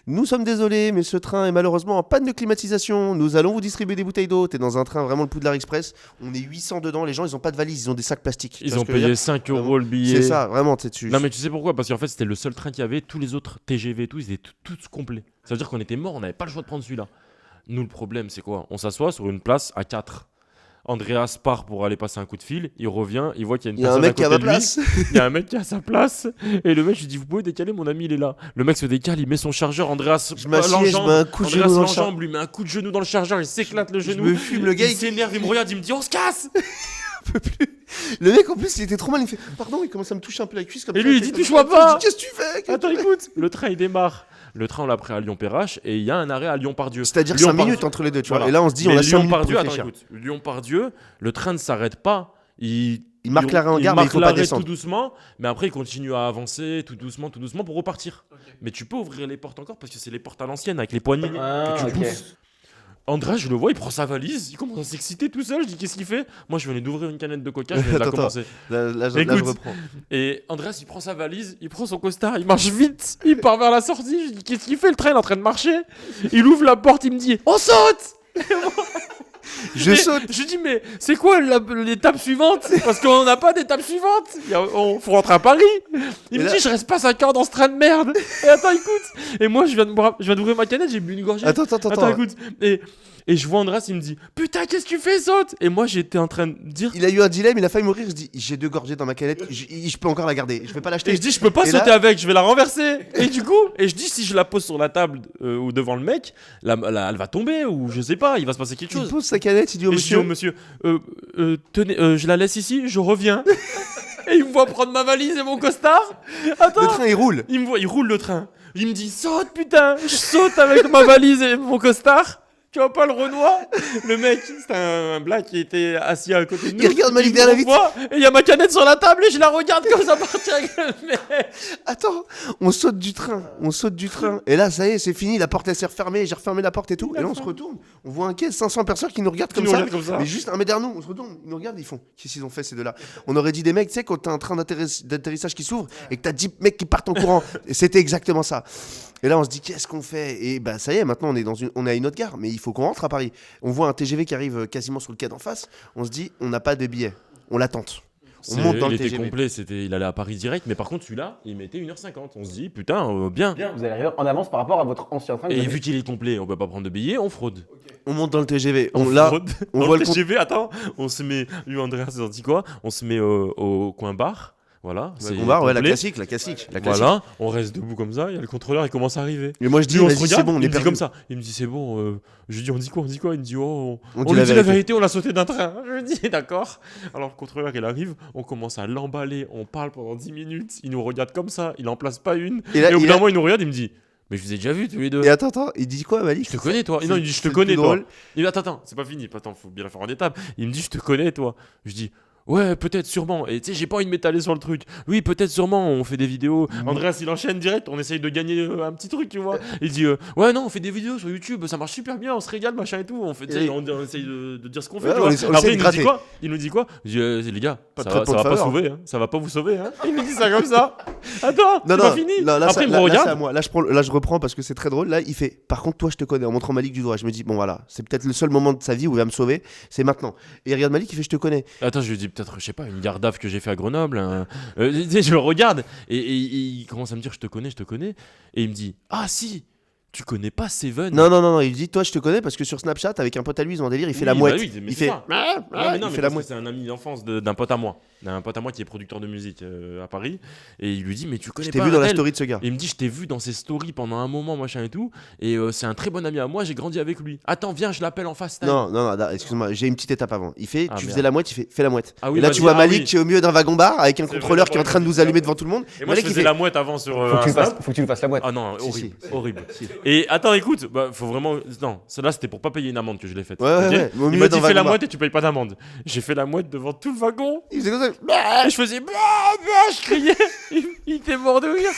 nous sommes désolés, mais ce train est malheureusement en panne de climatisation. Nous allons vous distribuer des bouteilles d'eau. T'es dans un train vraiment le Poudlard Express. On est 800 dedans. Les gens, ils ont pas de valise, ils ont des sacs plastiques. Tu ils vois ont ce que je veux payé dire 5 euros le billet. C'est ça, vraiment. Tu Non mais tu sais pourquoi? Parce qu'en fait c'était le seul train qu'il y avait, tous les autres TGV et tout, ils étaient tous complets. Ça veut dire qu'on était morts, on n'avait pas le choix de prendre celui-là. Nous le problème c'est quoi? On s'assoit sur une place à 4. Andreas part pour aller passer un coup de fil, il revient, il voit qu'il y a une Il y a un personne à mec qui a côté ma de lui. place. Il y a un mec qui a sa place et le mec je lui dis vous pouvez décaler, mon ami il est là. Le mec se décale, il met son chargeur, Andreas Je m'assieds, je mets un coup de Andreas genou dans le char. l'enjambe, lui met un coup de genou dans le chargeur, il s'éclate le Je genou. me fume le gars. Il s'énerve, il me regarde, il me dit on se casse. Le mec en plus, il était trop mal. Il me fait pardon, il commence à me toucher un peu la cuisse comme Et ça. lui, il fait dit, comme touche-moi ça. pas. Je dis, qu'est-ce que tu fais? Attends écoute, le train il démarre. Le train on l'a pris à Lyon-Perrache et il y a un arrêt à Lyon-Pardieu. C'est-à-dire Lyon 5 minutes Pardieu. entre les deux, tu vois. Voilà. Et là, on se dit, Mais on a 5 minutes pour Lyon-Pardieu, attends, réfléchir. écoute, Lyon-Pardieu, le train ne s'arrête pas. Il marque l'arrêt en gare, mais il marque faut pas l'arrêt descendre. tout doucement, mais après il continue à avancer tout doucement pour repartir. Mais tu peux ouvrir les portes encore parce que c'est les portes à l'ancienne avec les poignées Ah, que tu ok. pousses. André, je le vois, il prend sa valise, il commence à s'exciter tout seul. Je dis qu'est-ce qu'il fait? Moi, je venais d'ouvrir une canette de coca, je venais de la Attends, commencer. Là, je Écoute. reprends. Et Andreas, il prend sa valise, il prend son costard, il marche vite, il part vers la sortie. Je dis qu'est-ce qu'il fait? Le train il est en train de marcher. Il ouvre la porte, il me dit on saute. Je Mais saute. Je dis mais c'est quoi l'étape suivante? Parce qu'on n'a pas d'étape suivante. Faut rentrer à Paris. Il Et me là- dit je reste pas 5 heures dans ce train de merde. Et attends écoute. Et moi je viens d'ouvrir ma canette, j'ai bu une gorgée. Attends. Attends écoute. Et je vois Andreas, il me dit putain qu'est-ce que tu fais, saute. Et moi j'étais en train de dire. Il a eu un dilemme, il a failli mourir. Je dis, j'ai 2 gorgées dans ma canette, je peux encore la garder. Je vais pas l'acheter. Et je dis je peux pas Et sauter là- avec, je vais la renverser. Et du coup, et je dis si je la pose sur la table ou devant le mec, elle va tomber ou je sais pas, il va se passer quelque Il chose. pose sa canette, il dit au Et je dis au monsieur. monsieur, tenez, je la laisse ici, je reviens. Et il me voit prendre ma valise et mon costard. Attends, Le train il roule. il me voit, il roule le train. Il me dit saute putain, je saute avec ma valise et mon costard. Tu vois pas le Renoir? Le mec, c'est un black qui était assis à côté de nous. Il regarde Malik me derrière la vitre. voit, et il y a ma canette sur la table et je la regarde comme ça partir avec le mec. Attends, on saute du train. Et là, ça y est, c'est fini. La porte elle s'est refermée. J'ai refermé la porte et tout. Et là, on se retourne. On voit un quai, 500 personnes qui nous regardent Qui comme nous ça. regardent comme ça. Mais juste un mètre derrière nous. On se retourne. Ils nous regardent. Ils font. Qu'est-ce qu'ils ont fait ces deux-là? On aurait dit des mecs, tu sais, quand t'as un train d'atterrissage qui s'ouvre et que t'as 10 mecs qui partent en courant. Et c'était exactement ça. Et là, on se dit, qu'est-ce qu'on fait? Et bah, ça y est, maintenant, on est à une autre gare. Mais il faut qu'on rentre à Paris. On voit un TGV qui arrive quasiment sur le quai d'en face. On se dit, on n'a pas de billets. On l'attente. On monte dans il le était TGV. complet, il allait à Paris direct, mais par contre celui-là, il mettait 1h50. On se dit putain, bien. Vous allez arriver en avance par rapport à votre ancien train. que Et vous avez- vu qu'il est complet, on peut pas prendre de billets, on fraude. On monte dans le TGV. On Là, fraude. on Dans voit le le compte. TGV, attends, on se met, lui Andreas, c'est dit quoi? On se met au coin bar, voilà. c'est On va, ouais, la complet. classique. Voilà, on reste debout comme ça, il y a le contrôleur, il commence à arriver. Et moi, je dis, Lui, on se vas-y, regarde, c'est bon, on il est me dit perdu. comme ça. Il me dit c'est bon. Je lui dis on dit quoi? Il me dit oh, On on dit lui la dit la vérité. vérité, on l'a sauté d'un train. Je lui dis d'accord. Alors le contrôleur il arrive, on commence à l'emballer, on parle pendant 10 minutes, il nous regarde comme ça, il en place pas une. Et là, au bout il d'un a- moment il nous regarde, il me dit mais je vous ai déjà vu tous les deux. Et attends, il dit quoi, Malik? Je te connais toi. C'est- Non, il dit je c'est te le connais plus toi. drôle. Il dit attends, c'est pas fini. Attends, faut bien la faire en étape. Il me dit je te connais toi. Je dis ouais, peut-être, sûrement. Et tu sais, j'ai pas envie de m'étaler sur le truc. Oui, peut-être, sûrement. On fait des vidéos. Andreas, il enchaîne direct. On essaye de gagner un petit truc, tu vois. Il dit ouais, non, on fait des vidéos sur YouTube. Ça marche super bien. On se régale, machin et tout. On fait, tu sais, Et- on essaye de dire ce qu'on fait. Ouais, tu on vois. essaie de Après, il nous dit gratter. quoi? Il nous dit quoi? Je dis les gars, Pas de ça va traitement de pas faveur. sauver. Hein. Ça va pas vous sauver. Hein. Il me dit ça comme ça. Attends, c'est Non, pas fini. là, Après, ça- il me là, c'est regarde. à moi. Là, je reprends parce que c'est très drôle. Là, il fait. Par contre, toi, je te connais en montrant Malik du doigt. Je me dis, bon, voilà, c'est peut-être le seul moment de sa vie où il va me sauver. C'est maintenant. Et il regarde Malik, il fait, je te connais. Attends, je lui dis peut-être, je sais pas, une garde d'AF que j'ai fait à Grenoble. Tu sais, je le regarde et il commence à me dire je te connais. Et il me dit ah si, tu connais pas Seven? Non, il dit, toi, je te connais parce que sur Snapchat, avec un pote à lui, ils ont un délire, il fait la mouette. Oui, mais il c'est fait. ça. Non, il mais fait la parce que mouette. c'est un ami d'enfance d'un pote à moi. D'un pote à moi qui est producteur de musique à Paris. Et il lui dit, mais tu connais Je t'ai pas vu dans la Adèle? story de ce gars. Et il me dit, je t'ai vu dans ses stories pendant un moment, machin et tout. Et c'est un très bon ami à moi, j'ai grandi avec lui. Attends, viens, je l'appelle en face. Non, excuse-moi, j'ai une petite étape avant. Il fait, tu merde. faisais la mouette, il fait, fais la mouette. Ah oui, et là, vas-y, tu vois ah Malik oui. qui est au milieu d'un wagon-bar avec un C'est contrôleur vrai, qui est en train de nous allumer devant tout le monde. Et moi, je Malik, il faisais fait. la mouette avant sur Faut que Insta. tu le fasses la boîte. Ah non, Si, horrible, si. horrible. Et attends, écoute, faut vraiment. Non, celle-là c'était pour pas payer une amende que je l'ai faite. Ouais, ok ouais. Au Il milieu m'a d'un dit fais la wagon-bar. mouette et tu payes pas d'amende. J'ai fait la mouette devant tout le wagon. Il faisait comme ça. Et je faisais je criais. Il était mort de rire.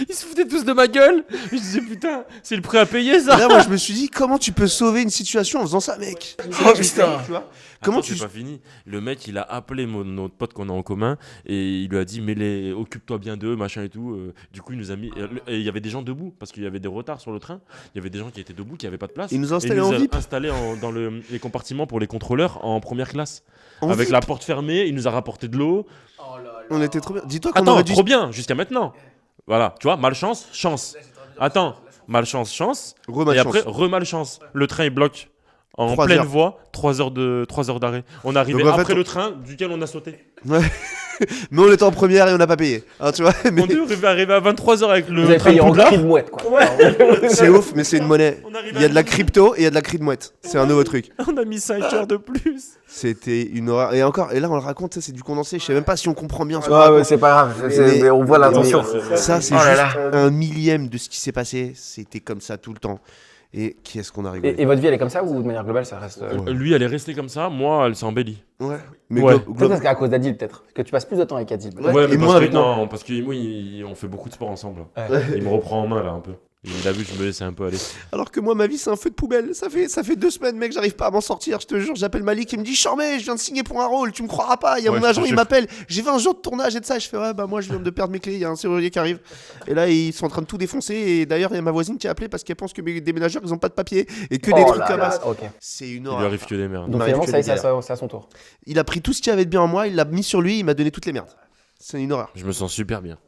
Ils se foutaient tous de ma gueule. Je disais putain, c'est le prêt à payer Et ça. là, moi, je me suis dit, comment tu peux sauver une situation en faisant ça, mec? Oh putain. Tu vois? Comment Attends, tu. c'est pas fini. Le mec, il a appelé notre pote qu'on a en commun et il lui a dit mais occupe-toi bien d'eux, machin et tout. Du coup, il nous a mis et il y avait des gens debout parce qu'il y avait des retards sur le train. Il y avait des gens qui étaient debout, qui avaient pas de place. Il nous a Et installés en VIP. installés dans les compartiments pour les contrôleurs en première classe. En Avec VIP. la porte fermée, il nous a rapporté de l'eau. On était trop bien. Dis-toi qu'on Attends, aurait dû. trop bien jusqu'à maintenant. Voilà, tu vois, malchance, chance. Attends, malchance, chance. Et après, remalchance. Le train il bloque en 3 pleine heures. voie, 3 heures d'arrêt. On est arrivé Donc, en fait, après le train duquel on a sauté. Ouais. Mais on était en première et on n'a pas payé. Hein, tu vois, mais On devait arriver à 23h avec le Vous avez train de payé en Poudlard. cri de mouette, quoi. c'est ouf, mais c'est une monnaie. On arrive Il y a à de la crypto et il y a de la cri de mouette. C'est un nouveau truc. On a mis 5 heures de plus. C'était une horreur. Et encore, et là on le raconte, ça, c'est du condensé. Je sais même pas si on comprend bien ce qu'on Ouais, raconte. ouais, c'est pas grave. Mais- On voit l'intention. Ça, c'est Oh là juste là. un millième de ce qui s'est passé. C'était comme ça tout le temps. Et qui est-ce qu'on a rigolé? Et votre vie, elle est comme ça ou de manière globale, ça reste. Lui, elle est restée comme ça. Moi, elle s'est embellie. Ouais. Mais Ouais. Peut-être parce qu'à cause d'Adil, peut-être. Que tu passes plus de temps avec Adil. Ouais, mais et moi parce avec que, non, parce que moi, on fait beaucoup de sport ensemble. Ouais. Il me reprend en main là un peu. Il a vu, je me laissais un peu aller. Alors que moi, ma vie, c'est un feu de poubelle. Ça fait 2 semaines, mec, j'arrive pas à m'en sortir. Je te jure, j'appelle Malik, il me dit Charmé, je viens de signer pour un rôle, tu me croiras pas. Il y a Ouais, mon je te agent, il jure. m'appelle. J'ai 20 jours de tournage et de ça. Je fais ouais, bah moi, je viens de perdre mes clés. Il y a un serrurier qui arrive. Et là, ils sont en train de tout défoncer. Et d'ailleurs, il y a ma voisine qui a appelé parce qu'elle pense que mes déménageurs, ils ont pas de papier et que des Oh trucs là comme là, ça. ok. C'est une Il lui horreur. arrive que des merdes. Donc m'arrive finalement, que ça y est, des c'est à son tour. Il a pris tout ce qu'il y avait de bien en moi, il l'a mis sur lui, il m'a donné toutes les merdes. C'est une horreur. Je me sens super bien.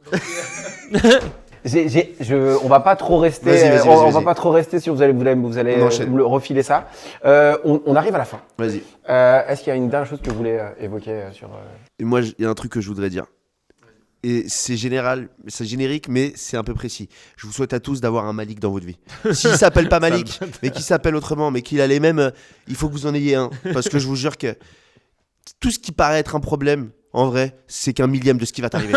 On va pas trop rester. Vas-y, on va vas-y. pas trop rester si vous allez On enchaîne. me le refiler ça. On arrive à la fin. Vas-y. Est-ce qu'il y a une dernière chose que vous voulez évoquer sur Et moi, il y a un truc que je voudrais dire. Et c'est général, c'est générique, mais c'est un peu précis. Je vous souhaite à tous d'avoir un Malik dans votre vie. S'il s'appelle pas Malik, mais qu'il s'appelle autrement, mais qu'il a les mêmes, il faut que vous en ayez un. Parce que je vous jure que tout ce qui paraît être un problème, en vrai, c'est qu'un millième de ce qui va t'arriver.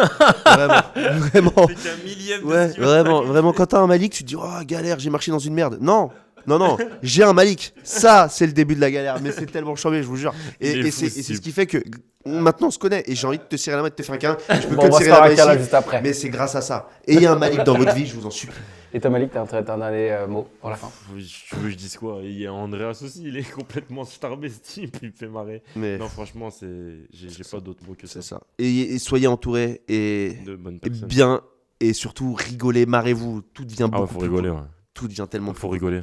Vraiment. C'est qu'un millième de Ouais, ce qui va vraiment, quand t'as un Malik, tu te dis, oh, galère, j'ai marché dans une merde. Non, j'ai un Malik. Ça, c'est le début de la galère. Mais c'est tellement chambé, je vous jure. Il est Et fou, c'est ce ce qui fait que maintenant, on se connaît. Et j'ai envie de te serrer la main, de te faire un câlin. Je peux Bon, que on te va se serrer faire la un main câlin ici. juste après. Mais c'est grâce à ça. Et il y a un Malik dans votre vie, je vous en supplie. Et toi, Malik, t'as un dernier mot pour la fin. Tu veux que je dise quoi? Il y a Andreas aussi, il est complètement starbé ce type, il me fait marrer. Mais Non, franchement, j'ai pas d'autres mots que ça. c'est ça. Et soyez entourés et De bonnes et personnes. bien. Et surtout, rigolez, marrez-vous. Tout devient Ah ouais, beaucoup faut plus rigoler, cool. ouais. Tout devient tellement Faut plus rigoler.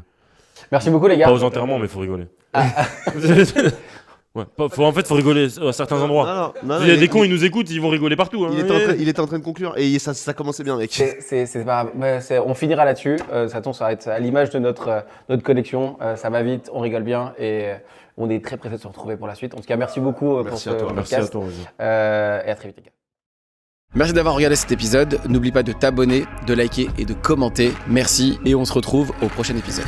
Merci beaucoup, les gars. Pas aux enterrements, mais faut rigoler. Ouais, en fait, faut rigoler à certains endroits. Non, Il y a des cons, ils nous écoutent, ils vont rigoler partout. Hein. il était en train de conclure et ça commençait bien, mec. C'est pas grave. Mais on finira là-dessus. Ça va être à l'image de notre connexion. Ça va vite, on rigole bien et on est très pressé de se retrouver pour la suite. En tout cas, merci beaucoup pour Merci ce à toi. Merci à podcast. toi, vas-y. Et à très vite, les gars. Merci d'avoir regardé cet épisode. N'oublie pas de t'abonner, de liker et de commenter. Merci et on se retrouve au prochain épisode.